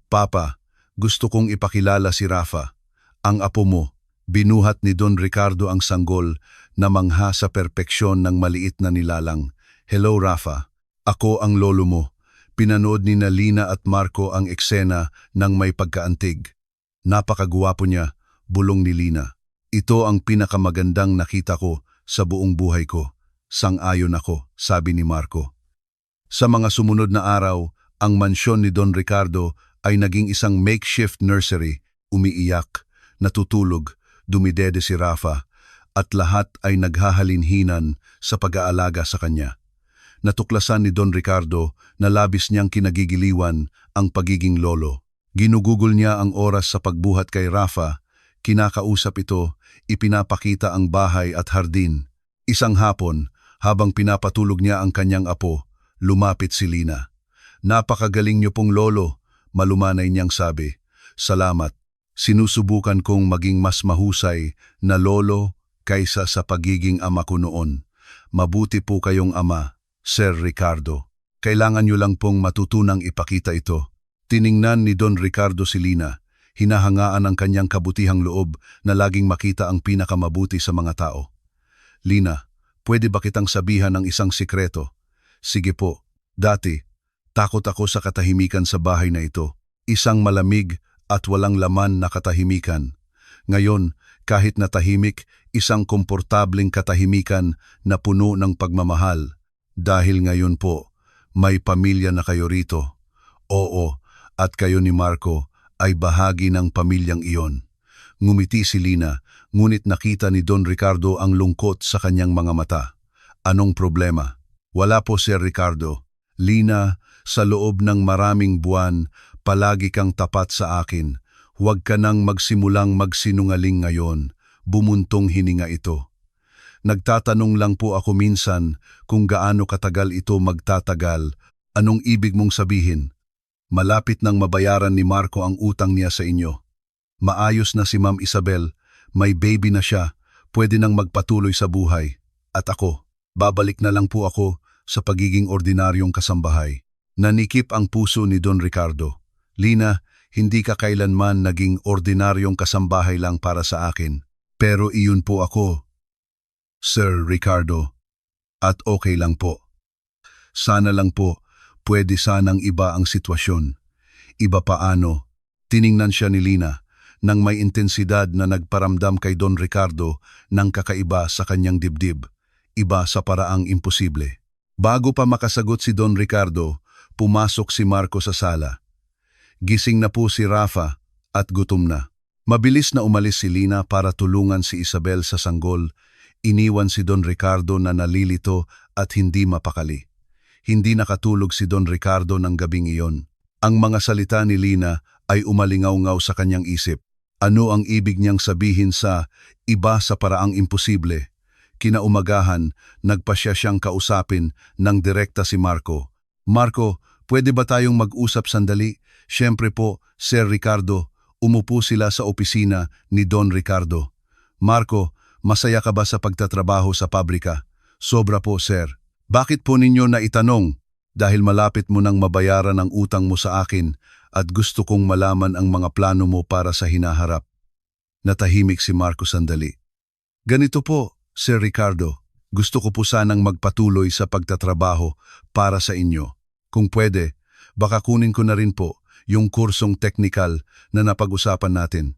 "Papa, gusto kong ipakilala si Rafa, ang apo mo." Binuhat ni Don Ricardo ang sanggol na mangha sa perpeksyon ng maliit na nilalang. "Hello, Rafa. Ako ang lolo mo." Pinanood ni Lina at Marco ang eksena ng may pagkaantig. "Napakagwapo niya," bulong ni Lina. "Ito ang pinakamagandang nakita ko sa buong buhay ko." "Sang-ayon ako," sabi ni Marco. Sa mga sumunod na araw, ang mansyon ni Don Ricardo ay naging isang makeshift nursery. Umiiyak, natutulog, dumidede si Rafa, at lahat ay naghahalinhinan sa pag-aalaga sa kanya. Natuklasan ni Don Ricardo na labis niyang kinagigiliwan ang pagiging lolo. Ginugugol niya ang oras sa pagbuhat kay Rafa, kinakausap ito, ipinapakita ang bahay at hardin. Isang hapon, habang pinapatulog niya ang kanyang apo, lumapit si Lina. "Napakagaling niyo pong lolo," malumanay niyang sabi. "Salamat. Sinusubukan kong maging mas mahusay na lolo kaysa sa pagiging ama ko noon. Mabuti po kayong ama, Sir Ricardo. Kailangan niyo lang pong matutunang ipakita ito." Tiningnan ni Don Ricardo si Lina, hinahangaan ang kanyang kabutihang loob na laging makita ang pinakamabuti sa mga tao. "Lina, pwede ba kitang sabihan ng isang sikreto?" "Sige po. Dati, takot ako sa katahimikan sa bahay na ito. Isang malamig at walang laman na katahimikan. Ngayon, kahit na tahimik, isang komportabling katahimikan na puno ng pagmamahal. Dahil ngayon po, may pamilya na kayo rito. Oo, at kayo ni Marco ay bahagi ng pamilyang iyon." Ngumiti si Lina, ngunit nakita ni Don Ricardo ang lungkot sa kanyang mga mata. "Anong problema?" "Wala po, Sir Ricardo. Lina, sa loob ng maraming buwan, palagi kang tapat sa akin. Huwag ka nang magsimulang magsinungaling ngayon." Bumuntong hininga ito. "Nagtatanong lang po ako minsan kung gaano katagal ito magtatagal." "Anong ibig mong sabihin?" "Malapit nang mabayaran ni Marco ang utang niya sa inyo. Maayos na si Ma'am Isabel, may baby na siya, pwede nang magpatuloy sa buhay. At ako, babalik na lang po ako sa pagiging ordinaryong kasambahay." Nanikip ang puso ni Don Ricardo. "Lina, hindi ka kailanman naging ordinaryong kasambahay lang para sa akin. Pero iyon po ako, Sir Ricardo." At okay lang po. Sana lang po, pwede sanang iba ang sitwasyon. Iba paano? Tiningnan siya ni Lina nang may intensidad na nagparamdam kay Don Ricardo ng kakaiba sa kanyang dibdib. Iba sa paraang imposible. Bago pa makasagot si Don Ricardo, pumasok si Marco sa sala. Gising na po si Rafa at gutom na. Mabilis na umalis si Lina para tulungan si Isabel sa sanggol. Iniwan si Don Ricardo na nalilito at hindi mapakali. Hindi nakatulog si Don Ricardo ng gabing iyon. Ang mga salita ni Lina ay umalingaw-ngaw sa kanyang isip. Ano ang ibig niyang sabihin sa iba sa paraang imposible? Kinaumagahan, nagpasya siyang kausapin ng direkta si Marco. Marco, pwede ba tayong mag-usap sandali? Siyempre po, Sir Ricardo. Umupo sila sa opisina ni Don Ricardo. Marco, masaya ka ba sa pagtatrabaho sa pabrika? Sobra po, sir. Bakit po ninyo naitanong? Dahil malapit mo nang mabayaran ang utang mo sa akin at gusto kong malaman ang mga plano mo para sa hinaharap. Natahimik si Marco sandali. Ganito po, Sir Ricardo. Gusto ko po sanang magpatuloy sa pagtatrabaho para sa inyo. Kung pwede, baka kunin ko na rin po yung kursong teknikal na napag-usapan natin.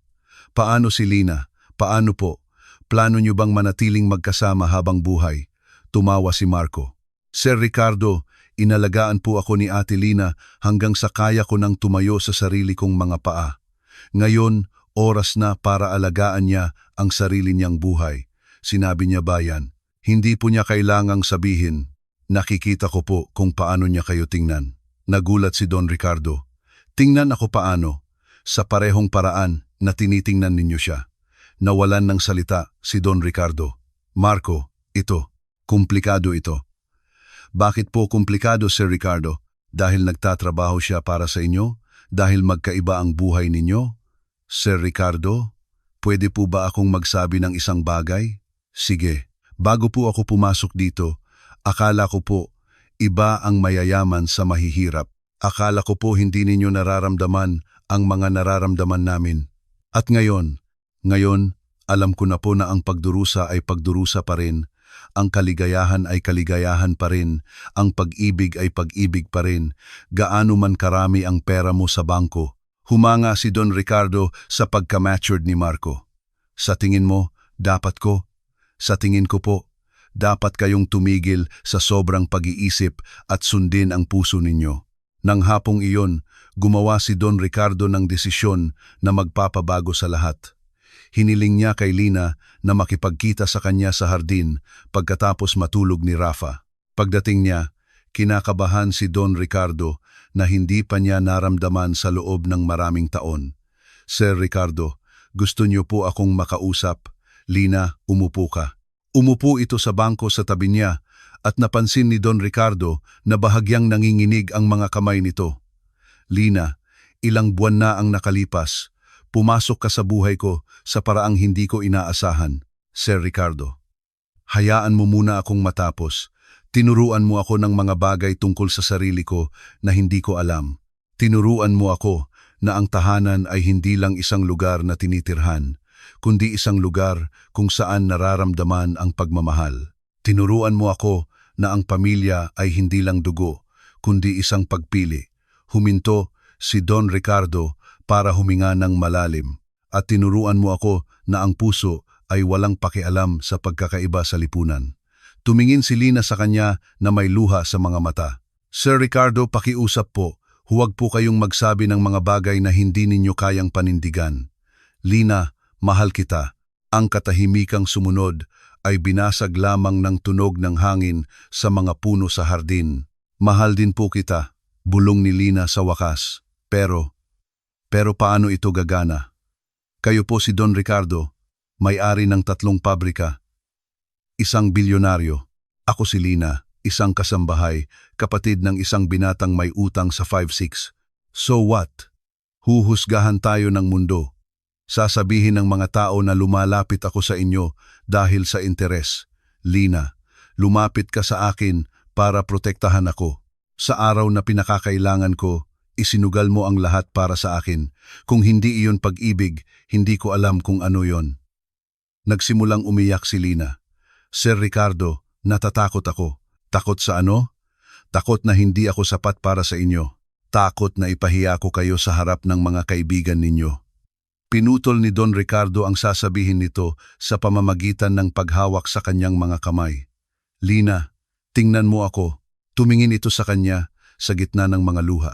Paano si Lina? Paano po? Plano nyo bang manatiling magkasama habang buhay? Tumawa si Marco. Sir Ricardo, inalagaan po ako ni Ate Lina hanggang sa kaya ko nang tumayo sa sarili kong mga paa. Ngayon, oras na para alagaan niya ang sarili niyang buhay. Sinabi niya bayan. Hindi po niya kailangang sabihin. Nakikita ko po kung paano niya kayo tingnan. Nagulat si Don Ricardo. Tingnan ako paano. Sa parehong paraan na tinitingnan ninyo siya. Nawalan ng salita si Don Ricardo. Marco, ito. Komplikado ito. Bakit po komplikado, Sir Ricardo? Dahil nagtatrabaho siya para sa inyo? Dahil magkaiba ang buhay ninyo? Sir Ricardo, pwede po ba akong magsabi ng isang bagay? Sige. Bago po ako pumasok dito, akala ko po, iba ang mayayaman sa mahihirap. Akala ko po hindi ninyo nararamdaman ang mga nararamdaman namin. At ngayon, alam ko na po na ang pagdurusa ay pagdurusa pa rin. Ang kaligayahan ay kaligayahan pa rin. Ang pag-ibig ay pag-ibig pa rin. Gaano man karami ang pera mo sa bangko. Humanga si Don Ricardo sa pagka-matured ni Marco. Sa tingin mo, dapat ko? Sa tingin ko po, dapat kayong tumigil sa sobrang pag-iisip at sundin ang puso ninyo. Nang hapong iyon, gumawa si Don Ricardo ng desisyon na magpapabago sa lahat. Hiniling niya kay Lina na makipagkita sa kanya sa hardin pagkatapos matulog ni Rafa. Pagdating niya, kinakabahan si Don Ricardo na hindi pa niya naramdaman sa loob ng maraming taon. Sir Ricardo, gusto niyo po akong makausap. Lina, umupo ka. Umupo ito sa bangko sa tabi niya at napansin ni Don Ricardo na bahagyang nanginginig ang mga kamay nito. Lina, ilang buwan na ang nakalipas. Pumasok ka sa buhay ko sa paraang hindi ko inaasahan, Sir Ricardo. Hayaan mo muna akong matapos. Tinuruan mo ako ng mga bagay tungkol sa sarili ko na hindi ko alam. Tinuruan mo ako na ang tahanan ay hindi lang isang lugar na tinitirhan, kundi isang lugar kung saan nararamdaman ang pagmamahal. Tinuruan mo ako na ang pamilya ay hindi lang dugo, kundi isang pagpili. Huminto si Don Ricardo para huminga ng malalim, at tinuruan mo ako na ang puso ay walang pakialam sa pagkakaiba sa lipunan. Tumingin si Lina sa kanya na may luha sa mga mata. Sir Ricardo, pakiusap po, huwag po kayong magsabi ng mga bagay na hindi ninyo kayang panindigan. Lina, mahal kita. Ang katahimikang sumunod ay binasag lamang ng tunog ng hangin sa mga puno sa hardin. Mahal din po kita, bulong ni Lina sa wakas. Pero paano ito gagana? Kayo po si Don Ricardo, may-ari ng 3 pabrika. Isang bilyonaryo. Ako si Lina, isang kasambahay, kapatid ng isang binatang may utang sa 5-6. So what? Huhusgahan tayo ng mundo. Sasabihin ng mga tao na lumalapit ako sa inyo dahil sa interes. Lina, lumapit ka sa akin para protektahan ako. Sa araw na pinakakailangan ko, isinugal mo ang lahat para sa akin. Kung hindi iyon pag-ibig, hindi ko alam kung ano yon. Nagsimulang umiyak si Lina. Sir Ricardo, Natatakot ako. Takot sa ano? Takot na hindi ako sapat para sa inyo. Takot na ipahiya ko kayo sa harap ng mga kaibigan ninyo. Pinutol ni Don Ricardo ang sasabihin nito sa pamamagitan ng paghawak sa kanyang mga kamay. Lina, tingnan mo ako. Tumingin ito sa kanya sa gitna ng mga luha.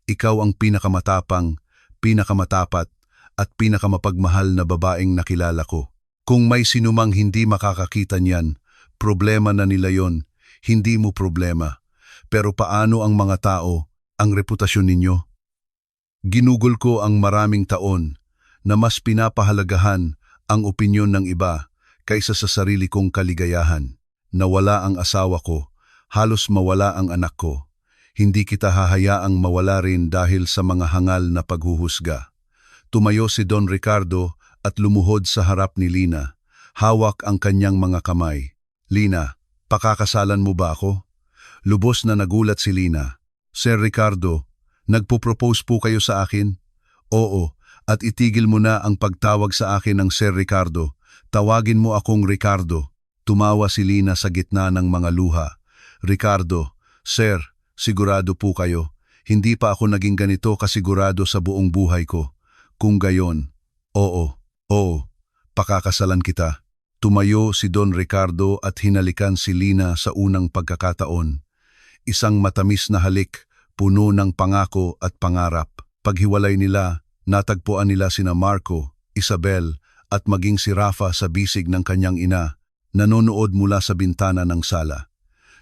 Ikaw ang pinakamatapang, pinakamatapat, at pinakamapagmahal na babaeng nakilala ko. Kung may sinumang hindi makakakita niyan, problema na nila yon, hindi mo problema. Pero paano ang mga tao, ang reputasyon ninyo? Ginugol ko ang maraming taon na mas pinapahalagahan ang opinyon ng iba kaysa sa sarili kong kaligayahan. Nawala ang asawa ko, halos mawala ang anak ko. Hindi kita hahayaang mawala rin dahil sa mga hangal na paghuhusga. Tumayo si Don Ricardo at lumuhod sa harap ni Lina. Hawak ang kanyang mga kamay. Lina, pakakasalan mo ba ako? Lubos na nagulat si Lina. Sir Ricardo, nagpo-propose po kayo sa akin? Oo, at itigil mo na ang pagtawag sa akin ng Sir Ricardo. Tawagin mo akong Ricardo. Tumawa si Lina sa gitna ng mga luha. Ricardo, Sir, sigurado po kayo. Hindi pa ako naging ganito kasigurado sa buong buhay ko. Kung gayon, oo, pakakasalan kita. Tumayo si Don Ricardo at hinalikan si Lina sa unang pagkakataon. Isang matamis na halik, puno ng pangako at pangarap. Paghiwalay nila, natagpuan nila sina Marco, Isabel at maging si Rafa sa bisig ng kanyang ina, nanonood mula sa bintana ng sala.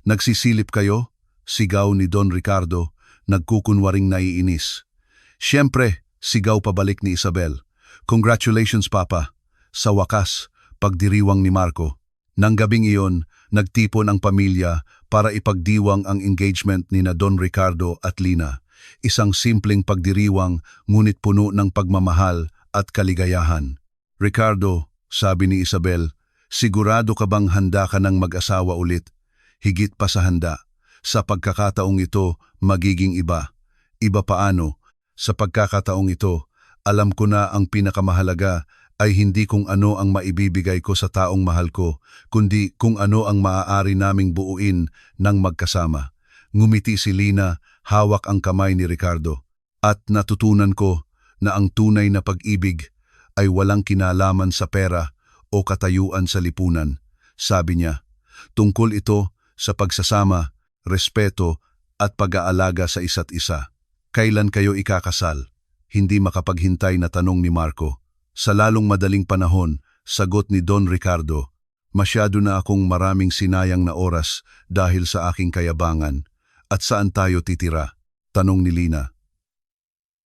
Nagsisilip kayo? Sigaw ni Don Ricardo, nagkukunwaring naiinis. Siyempre, sigaw pabalik ni Isabel. Congratulations, Papa. Sa wakas, pagdiriwang ni Marco. Nang gabing iyon, nagtipon ang pamilya para ipagdiwang ang engagement ni na Don Ricardo at Lina. Isang simpleng pagdiriwang ngunit puno ng pagmamahal at kaligayahan. Ricardo, sabi ni Isabel, sigurado ka bang handa ka ng mag-asawa ulit? Higit pa sa handa. Sa pagkakataong ito, magiging iba. Iba paano? Sa pagkakataong ito, alam ko na ang pinakamahalaga ay hindi kung ano ang maibibigay ko sa taong mahal ko, kundi kung ano ang maaari naming buuin ng magkasama. Ngumiti si Lina, hawak ang kamay ni Ricardo. At natutunan ko na ang tunay na pag-ibig ay walang kinalaman sa pera o katayuan sa lipunan. Sabi niya, tungkol ito sa pagsasama, respeto at pag-aalaga sa isa't isa. Kailan kayo ikakasal? Hindi makapaghintay na tanong ni Marco. Sa lalong madaling panahon, sagot ni Don Ricardo, masyado na akong maraming sinayang na oras dahil sa aking kayabangan. At saan tayo titira? Tanong ni Lina.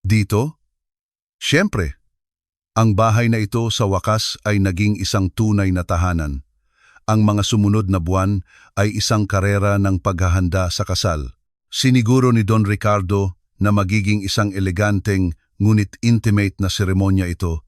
Dito? Siyempre. Ang bahay na ito sa wakas ay naging isang tunay na tahanan. Ang mga sumunod na buwan ay isang karera ng paghahanda sa kasal. Siniguro ni Don Ricardo na magiging isang eleganteng ngunit intimate na seremonya ito,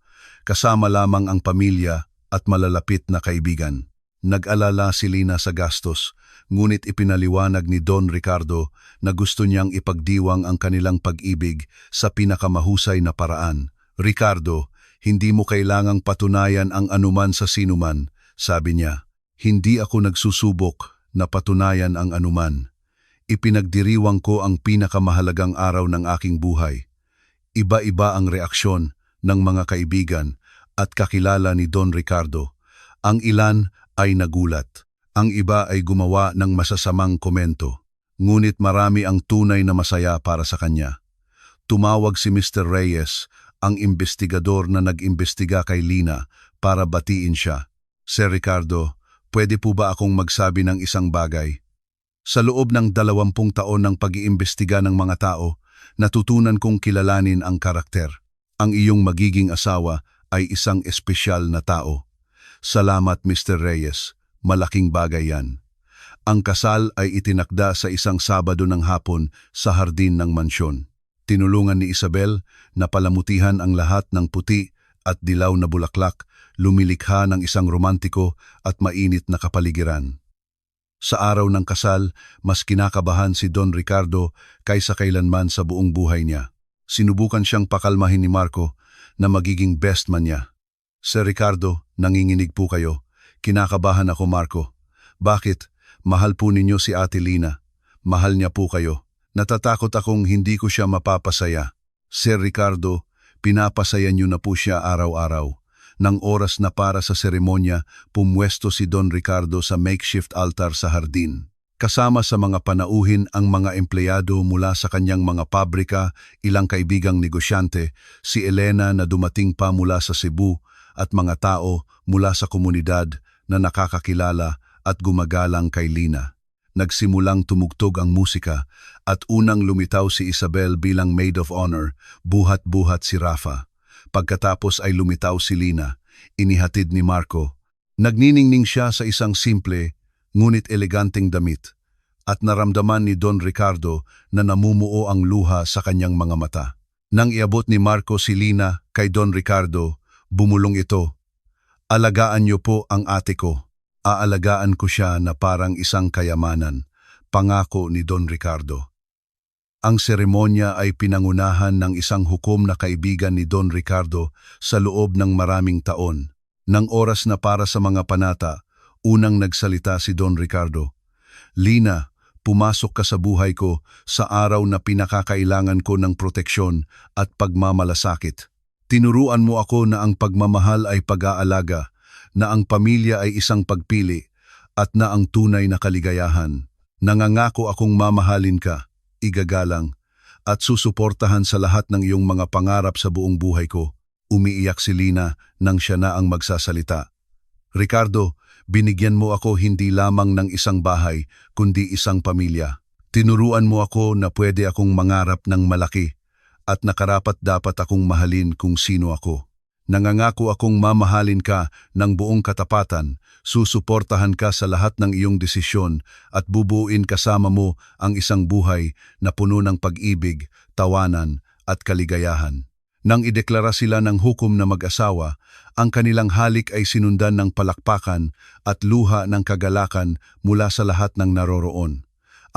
kasama lamang ang pamilya at malalapit na kaibigan. Nag-alala si Lina sa gastos, ngunit ipinaliwanag ni Don Ricardo na gusto niyang ipagdiwang ang kanilang pag-ibig sa pinakamahusay na paraan. Ricardo, hindi mo kailangang patunayan ang anuman sa sinuman, sabi niya. Hindi ako nagsusubok na patunayan ang anuman. Ipinagdiriwang ko ang pinakamahalagang araw ng aking buhay. Iba-iba ang reaksyon ng mga kaibigan at kakilala ni Don Ricardo. Ang ilan ay nagulat. Ang iba ay gumawa ng masasamang komento. Ngunit marami ang tunay na masaya para sa kanya. Tumawag si Mr. Reyes, ang investigador na nag-imbestiga kay Lina para batiin siya. Sir Ricardo, pwede po ba akong magsabi ng isang bagay? Sa loob ng 20 taon ng pag-iimbestiga ng mga tao, natutunan kong kilalanin ang karakter. Ang iyong magiging asawa ay isang espesyal na tao. Salamat, Mr. Reyes. Malaking bagay yan. Ang kasal ay itinakda sa isang Sabado ng hapon sa hardin ng mansyon. Tinulungan ni Isabel na palamutihan ang lahat ng puti at dilaw na bulaklak, lumilikha ng isang romantiko at mainit na kapaligiran. Sa araw ng kasal, mas kinakabahan si Don Ricardo kaysa kailanman sa buong buhay niya. Sinubukan siyang pakalmahin ni Marco na magiging best man niya. Sir Ricardo, nanginginig po kayo. Kinakabahan ako, Marco. Bakit? Mahal po ninyo si Ate Lina. Mahal niya po kayo. Natatakot akong hindi ko siya mapapasaya. Sir Ricardo, pinapasaya niyo na po siya araw-araw. Nang oras na para sa seremonya, pumwesto si Don Ricardo sa makeshift altar sa hardin. Kasama sa mga panauhin ang mga empleyado mula sa kanyang mga pabrika, ilang kaibigang negosyante, si Elena na dumating pa mula sa Cebu at mga tao mula sa komunidad na nakakakilala at gumagalang kay Lina. Nagsimulang tumugtog ang musika at unang lumitaw si Isabel bilang maid of honor, buhat-buhat si Rafa. Pagkatapos ay lumitaw si Lina, inihatid ni Marco. Nagniningning siya sa isang simple, ngunit eleganteng damit, at naramdaman ni Don Ricardo na namumuo ang luha sa kanyang mga mata. Nang iabot ni Marco si Lina kay Don Ricardo, bumulong ito, "Alagaan niyo po ang ate ko. Aalagaan ko siya na parang isang kayamanan," pangako ni Don Ricardo. Ang seremonya ay pinangunahan ng isang hukom na kaibigan ni Don Ricardo sa loob ng maraming taon. Nang oras na para sa mga panata, unang nagsalita si Don Ricardo. "Lina, pumasok ka sa buhay ko sa araw na pinakakailangan ko ng proteksyon at pagmamalasakit. Tinuruan mo ako na ang pagmamahal ay pag-aalaga, na ang pamilya ay isang pagpili, at na ang tunay na kaligayahan. Nangangako akong mamahalin ka, igagalang, at susuportahan sa lahat ng iyong mga pangarap sa buong buhay ko." Umiiyak si Lina nang siya na ang magsasalita. "Ricardo, binigyan mo ako hindi lamang ng isang bahay, kundi isang pamilya. Tinuruan mo ako na pwede akong mangarap ng malaki, at nakarapat-dapat akong mahalin kung sino ako. Nangangako akong mamahalin ka ng buong katapatan, susuportahan ka sa lahat ng iyong desisyon, at bubuuin kasama mo ang isang buhay na puno ng pag-ibig, tawanan, at kaligayahan." Nang ideklara sila ng hukom na mag-asawa, ang kanilang halik ay sinundan ng palakpakan at luha ng kagalakan mula sa lahat ng naroroon.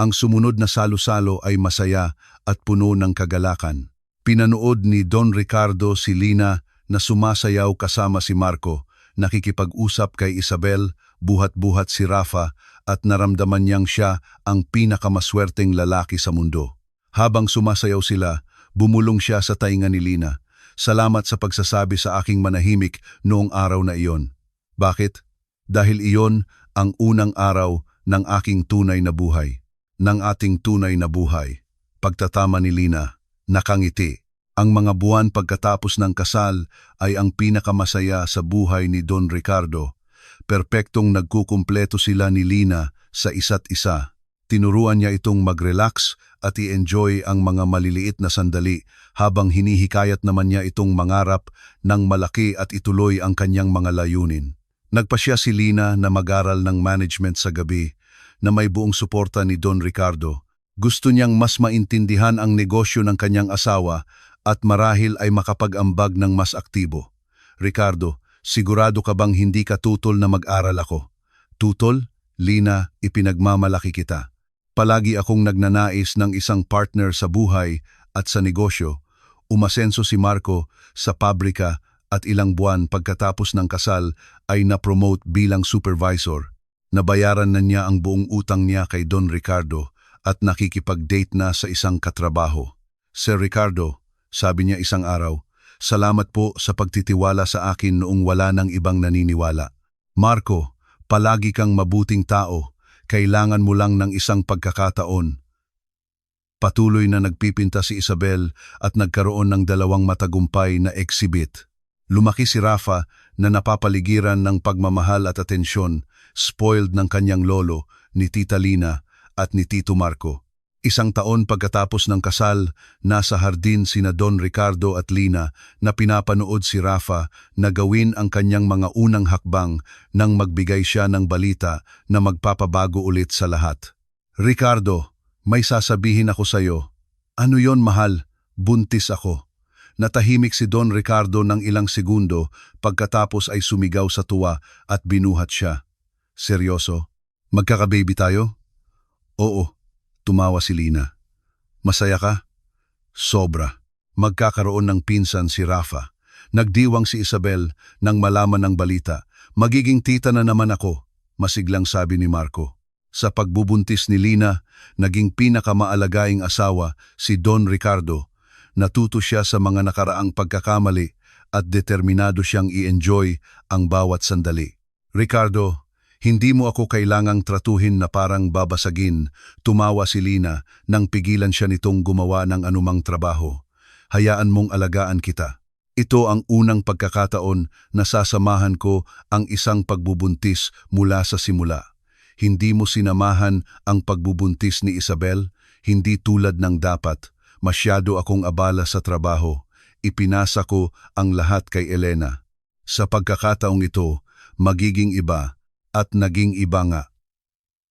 Ang sumunod na salo-salo ay masaya at puno ng kagalakan. Pinanood ni Don Ricardo si Lina na sumasayaw kasama si Marco, nakikipag-usap kay Isabel, buhat-buhat si Rafa, at naramdaman niyang siya ang pinakamaswerteng lalaki sa mundo. Habang sumasayaw sila, bumulong siya sa tainga ni Lina. "Salamat sa pagsasabi sa aking manahimik noong araw na iyon." "Bakit?" "Dahil iyon ang unang araw ng aking tunay na buhay." "Ng ating tunay na buhay." Pagtatama ni Lina, nakangiti. Ang mga buwan pagkatapos ng kasal ay ang pinakamasaya sa buhay ni Don Ricardo. Perpektong nagkukumpleto sila ni Lina sa isa't isa. Tinuruan niya itong mag-relax at i-enjoy ang mga maliliit na sandali, habang hinihikayat naman niya itong mangarap ng malaki at ituloy ang kanyang mga layunin. Nagpasya si Lina na mag-aral ng management sa gabi, na may buong suporta ni Don Ricardo. Gusto niyang mas maintindihan ang negosyo ng kanyang asawa at marahil ay makapag-ambag ng mas aktibo. "Ricardo, sigurado ka bang hindi ka tutol na mag-aral ako?" "Tutol? Lina, ipinagmamalaki kita. Palagi akong nagnanais ng isang partner sa buhay at sa negosyo." Umasenso si Marco sa pabrika at ilang buwan pagkatapos ng kasal ay na-promote bilang supervisor. Nabayaran na niya ang buong utang niya kay Don Ricardo at nakikipag-date na sa isang katrabaho. "Sir Ricardo," sabi niya isang araw, "salamat po sa pagtitiwala sa akin noong wala nang ibang naniniwala. Marco, palagi kang mabuting tao. Kailangan mo lang ng isang pagkakataon." Patuloy na nagpipinta si Isabel at nagkaroon ng 2 matagumpay na exhibit. Lumaki si Rafa na napapaligiran ng pagmamahal at atensyon, spoiled ng kanyang lolo, ni Tita Lina at ni Tito Marco. 1 taon pagkatapos ng kasal, nasa hardin sina Don Ricardo at Lina na pinapanood si Rafa na gawin ang kanyang mga unang hakbang nang magbigay siya ng balita na magpapabago ulit sa lahat. "Ricardo, may sasabihin ako sa iyo." "Ano yon, mahal?" "Buntis ako." Natahimik si Don Ricardo ng ilang segundo, pagkatapos ay sumigaw sa tuwa at binuhat siya. "Seryoso? Magkakababy tayo?" "Oo." Tumawa si Lina. "Masaya ka?" "Sobra." Magkakaroon ng pinsan si Rafa. Nagdiwang si Isabel nang malaman ng balita. "Magiging tita na naman ako," masiglang sabi ni Marco. Sa pagbubuntis ni Lina, naging pinakamaalagaing asawa si Don Ricardo. Natuto siya sa mga nakaraang pagkakamali at determinado siyang i-enjoy ang bawat sandali. Ricardo, hindi mo ako kailangang tratuhin na parang babasagin, tumawa si Lina nang pigilan siya nitong gumawa ng anumang trabaho. Hayaan mong alagaan kita. Ito ang unang pagkakataon na sasamahan ko ang isang pagbubuntis mula sa simula. Hindi mo sinamahan ang pagbubuntis ni Isabel, hindi tulad ng dapat. Masyado akong abala sa trabaho. Ipinasa ko ang lahat kay Elena. Sa pagkakataong ito, magiging iba at naging iba nga.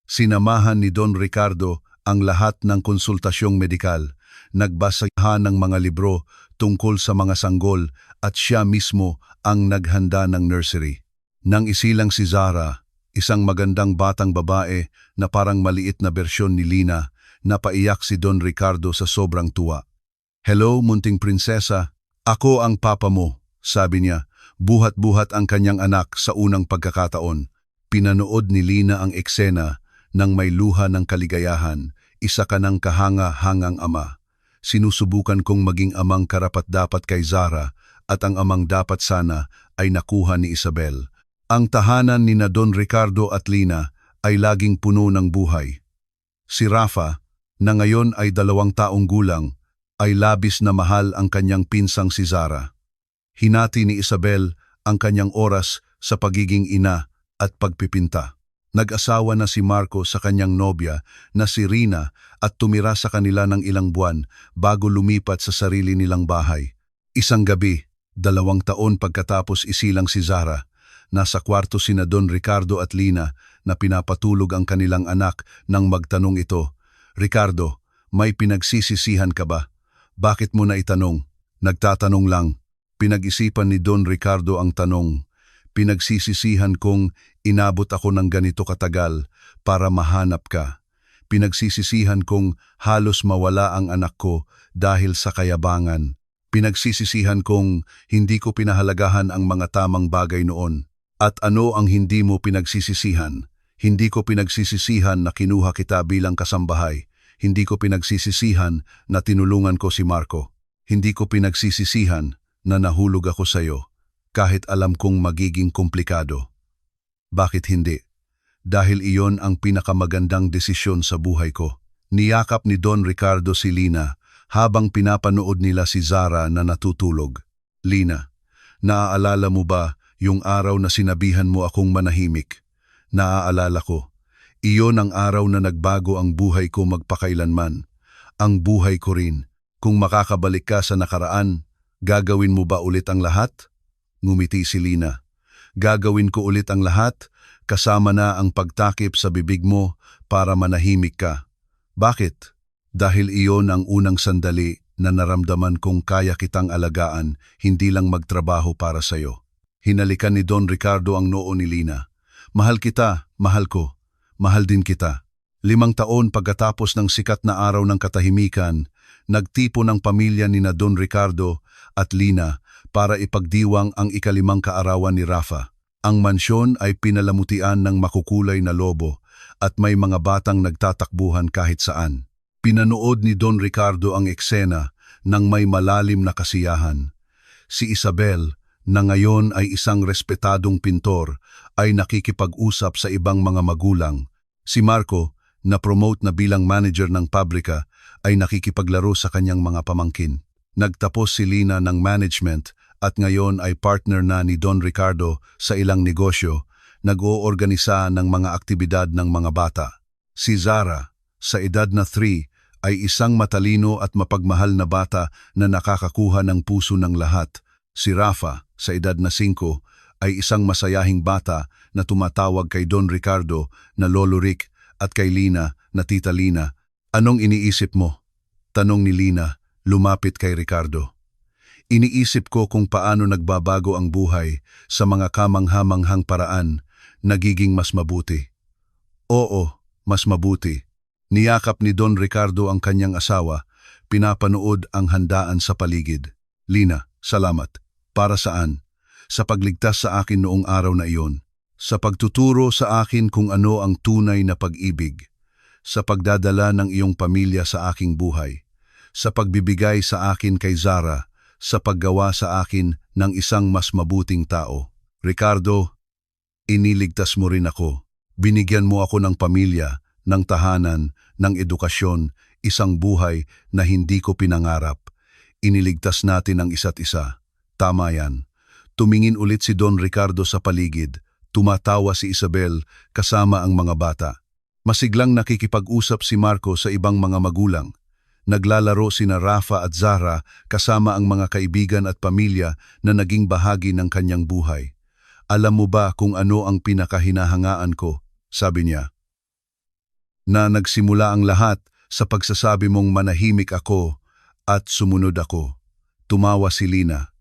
Sinamahan ni Don Ricardo ang lahat ng konsultasyong medikal. Nagbasa ng mga libro tungkol sa mga sanggol at siya mismo ang naghanda ng nursery. Nang isilang si Zara, isang magandang batang babae na parang maliit na bersyon ni Lina, napaiyak si Don Ricardo sa sobrang tuwa. "Hello, munting prinsesa. Ako ang papa mo," sabi niya. Buhat-buhat ang kanyang anak sa unang pagkakataon. Pinanood ni Lina ang eksena ng may luha ng kaligayahan. Isa ka ng kahanga-hangang ama. Sinusubukan kong maging amang karapat-dapat kay Zara at ang amang dapat sana ay nakuha ni Isabel. Ang tahanan ni na Don Ricardo at Lina ay laging puno ng buhay. Si Rafa, na ngayon ay 2 taong gulang, ay labis na mahal ang kanyang pinsang si Zara. Hinati ni Isabel ang kanyang oras sa pagiging ina at pagpipinta. Nag-asawa na si Marco sa kanyang nobya na si Rina at tumira sa kanila ng ilang buwan bago lumipat sa sarili nilang bahay. Isang gabi, 2 taon pagkatapos isilang si Zara, nasa kwarto sina Don Ricardo at Lina na pinapatulog ang kanilang anak nang magtanong ito, "Ricardo, may pinagsisisihan ka ba? Bakit mo na itanong?" "Nagtatanong lang." Pinag-isipan ni Don Ricardo ang tanong. "Pinagsisisihan kong inabot ako ng ganito katagal para mahanap ka. Pinagsisisihan kong halos mawala ang anak ko dahil sa kayabangan. Pinagsisisihan kong hindi ko pinahalagahan ang mga tamang bagay noon. At ano ang hindi mo pinagsisisihan? Hindi ko pinagsisisihan na kinuha kita bilang kasambahay. Hindi ko pinagsisisihan na tinulungan ko si Marco. Hindi ko pinagsisisihan na nahulog ako sa iyo, kahit alam kong magiging komplikado." "Bakit hindi? Dahil iyon ang pinakamagandang desisyon sa buhay ko." Niyakap ni Don Ricardo si Lina habang pinapanood nila si Zara na natutulog. "Lina, naaalala mo ba yung araw na sinabihan mo akong manahimik?" "Naaalala ko. Iyon ang araw na nagbago ang buhay ko magpakailanman. Ang buhay ko rin. Kung makakabalik ka sa nakaraan, gagawin mo ba ulit ang lahat?" Ngumiti si Lina. "Gagawin ko ulit ang lahat, kasama na ang pagtakip sa bibig mo para manahimik ka." "Bakit?" "Dahil iyon ang unang sandali na naramdaman kong kaya kitang alagaan, hindi lang magtrabaho para sayo." Hinalikan ni Don Ricardo ang noo ni Lina. "Mahal kita, mahal ko. Mahal din kita." 5 taon pagkatapos ng sikat na araw ng katahimikan, nagtipon ang pamilya ni na Don Ricardo at Lina para ipagdiwang ang ika-5 kaarawan ni Rafa. Ang mansyon ay pinalamutian ng makukulay na lobo at may mga batang nagtatakbuhan kahit saan. Pinanood ni Don Ricardo ang eksena ng may malalim na kasiyahan. Si Isabel, na ngayon ay isang respetadong pintor, ay nakikipag-usap sa ibang mga magulang. Si Marco, na promote na bilang manager ng pabrika, ay nakikipaglaro sa kanyang mga pamangkin. Nagtapos si Lina ng management at ngayon ay partner na ni Don Ricardo sa ilang negosyo, nag-oorganisa ng mga aktibidad ng mga bata. Si Zara, sa edad na 3, ay isang matalino at mapagmahal na bata na nakakakuha ng puso ng lahat. Si Rafa, sa edad na 5, ay isang masayahing bata na tumatawag kay Don Ricardo na Lolo Rick at kay Lina na Tita Lina. "Anong iniisip mo?" tanong ni Lina, lumapit kay Ricardo. "Iniisip ko kung paano nagbabago ang buhay sa mga kamanghamanghang paraan, nagiging mas mabuti." "Oo, mas mabuti." Niyakap ni Don Ricardo ang kanyang asawa, pinapanood ang handaan sa paligid. "Lina, salamat." "Para saan?" "Sa pagligtas sa akin noong araw na iyon." sa pagtuturo sa akin kung ano ang tunay na pag-ibig, sa pagdadala ng iyong pamilya sa aking buhay, sa pagbibigay sa akin kay Zara, sa paggawa sa akin ng isang mas mabuting tao. Ricardo, iniligtas mo rin ako. Binigyan mo ako ng pamilya, ng tahanan, ng edukasyon, isang buhay na hindi ko pinangarap. Iniligtas natin ang isa't isa. Tama yan. Tumingin ulit si Don Ricardo sa paligid. Tumatawa si Isabel kasama ang mga bata. Masiglang nakikipag-usap si Marco sa ibang mga magulang. Naglalaro sina Rafa at Zara kasama ang mga kaibigan at pamilya na naging bahagi ng kanyang buhay. Alam mo ba kung ano ang pinakahinahangaan ko? Sabi niya. Na nagsimula ang lahat sa pagsasabi mong manahimik ako at sumunod ako. Tumawa si Lina.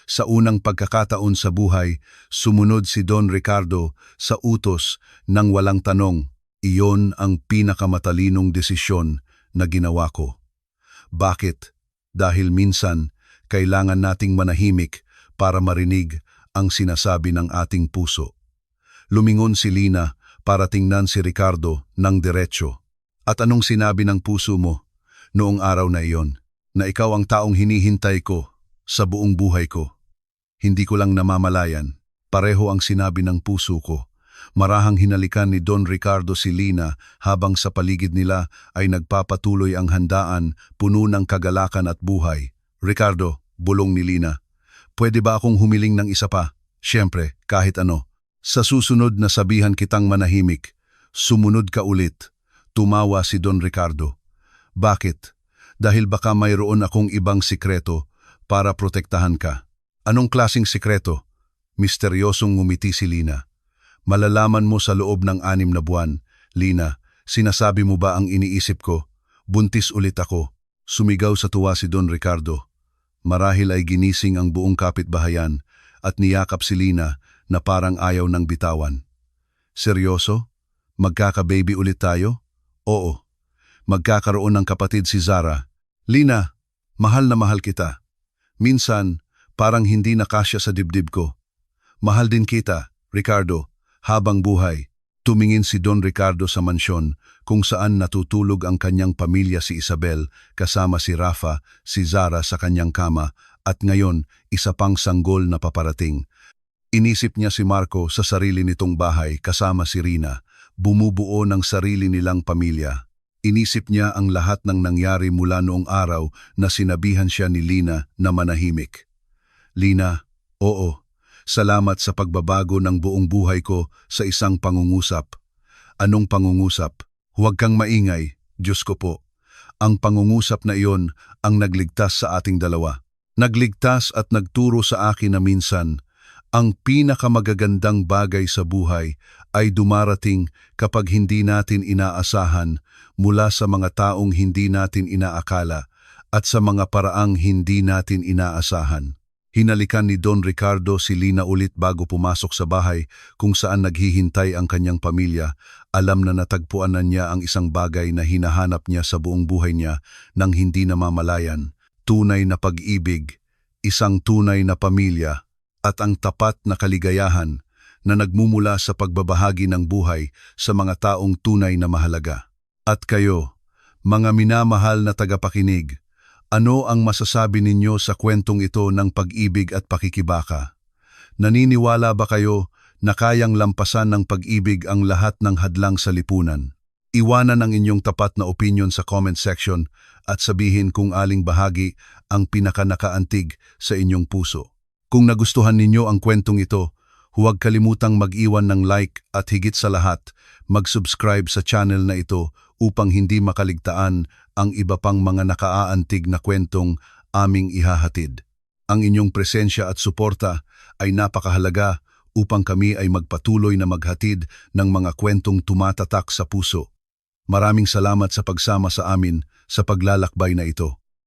Sa unang pagkakataon sa buhay, sumunod si Don Ricardo sa utos ng walang tanong. Iyon ang pinakamatalinong desisyon na ginawa ko. Bakit? Dahil minsan, kailangan nating manahimik para marinig ang sinasabi ng ating puso. Lumingon si Lina para tingnan si Ricardo ng diretsyo. At anong sinabi ng puso mo noong araw na iyon? Na ikaw ang taong hinihintay ko sa buong buhay ko. Hindi ko lang namamalayan, pareho ang sinabi ng puso ko. Marahang hinalikan ni Don Ricardo si Lina habang sa paligid nila ay nagpapatuloy ang handaan puno ng kagalakan at buhay. Ricardo, bulong ni Lina, pwede ba akong humiling ng isa pa? Siyempre, kahit ano. Sa susunod na sabihan kitang manahimik, sumunod ka ulit. Tumawa si Don Ricardo. Bakit? Dahil baka mayroon akong ibang sikreto para protektahan ka. Anong klasing sikreto? Misteryosong ngumiti si Lina. Malalaman mo sa loob ng 6 na buwan. Lina, sinasabi mo ba ang iniisip ko? Buntis ulit ako. Sumigaw sa tuwa si Don Ricardo. Marahil ay ginising ang buong kapitbahayan at niyakap si Lina na parang ayaw ng bitawan. Seryoso? Magkaka-baby ulit tayo? Oo. Magkakaroon ng kapatid si Zara. Lina, mahal na mahal kita. Minsan, parang hindi nakasya sa dibdib ko. Mahal din kita, Ricardo, habang buhay. Tumingin si Don Ricardo sa mansyon kung saan natutulog ang kanyang pamilya si Isabel kasama si Rafa, si Zara sa kanyang kama at ngayon isa pang sanggol na paparating. Inisip niya si Marco sa sarili nitong bahay kasama si Rina, bumubuo ng sarili nilang pamilya. Inisip niya ang lahat ng nangyari mula noong araw na sinabihan siya ni Lina na manahimik. Lina, oo, salamat sa pagbabago ng buong buhay ko sa isang pangungusap. Anong pangungusap? Huwag kang maingay, Diyos ko po. Ang pangungusap na iyon ang nagligtas sa ating dalawa. Nagligtas at nagturo sa akin na minsan, ang pinakamagagandang bagay sa buhay ay dumarating kapag hindi natin inaasahan mula sa mga taong hindi natin inaakala at sa mga paraang hindi natin inaasahan. Hinalikan ni Don Ricardo si Lina ulit bago pumasok sa bahay kung saan naghihintay ang kanyang pamilya. Alam na natagpuan na niya ang isang bagay na hinahanap niya sa buong buhay niya nang hindi namamalayan. Tunay na pag-ibig, isang tunay na pamilya, at ang tapat na kaligayahan na nagmumula sa pagbabahagi ng buhay sa mga taong tunay na mahalaga. At kayo, mga minamahal na tagapakinig, ano ang masasabi ninyo sa kwentong ito ng pag-ibig at pakikibaka? Naniniwala ba kayo na kayang lampasan ng pag-ibig ang lahat ng hadlang sa lipunan? Iwanan ang inyong tapat na opinion sa comment section at sabihin kung aling bahagi ang pinakanakaantig sa inyong puso. Kung nagustuhan ninyo ang kwentong ito, huwag kalimutang mag-iwan ng like at higit sa lahat, mag-subscribe sa channel na ito upang hindi makaligtaan ang iba pang mga nakaaantig na kwentong aming ihahatid. Ang inyong presensya at suporta ay napakahalaga upang kami ay magpatuloy na maghatid ng mga kwentong tumatatak sa puso. Maraming salamat sa pagsama sa amin sa paglalakbay na ito.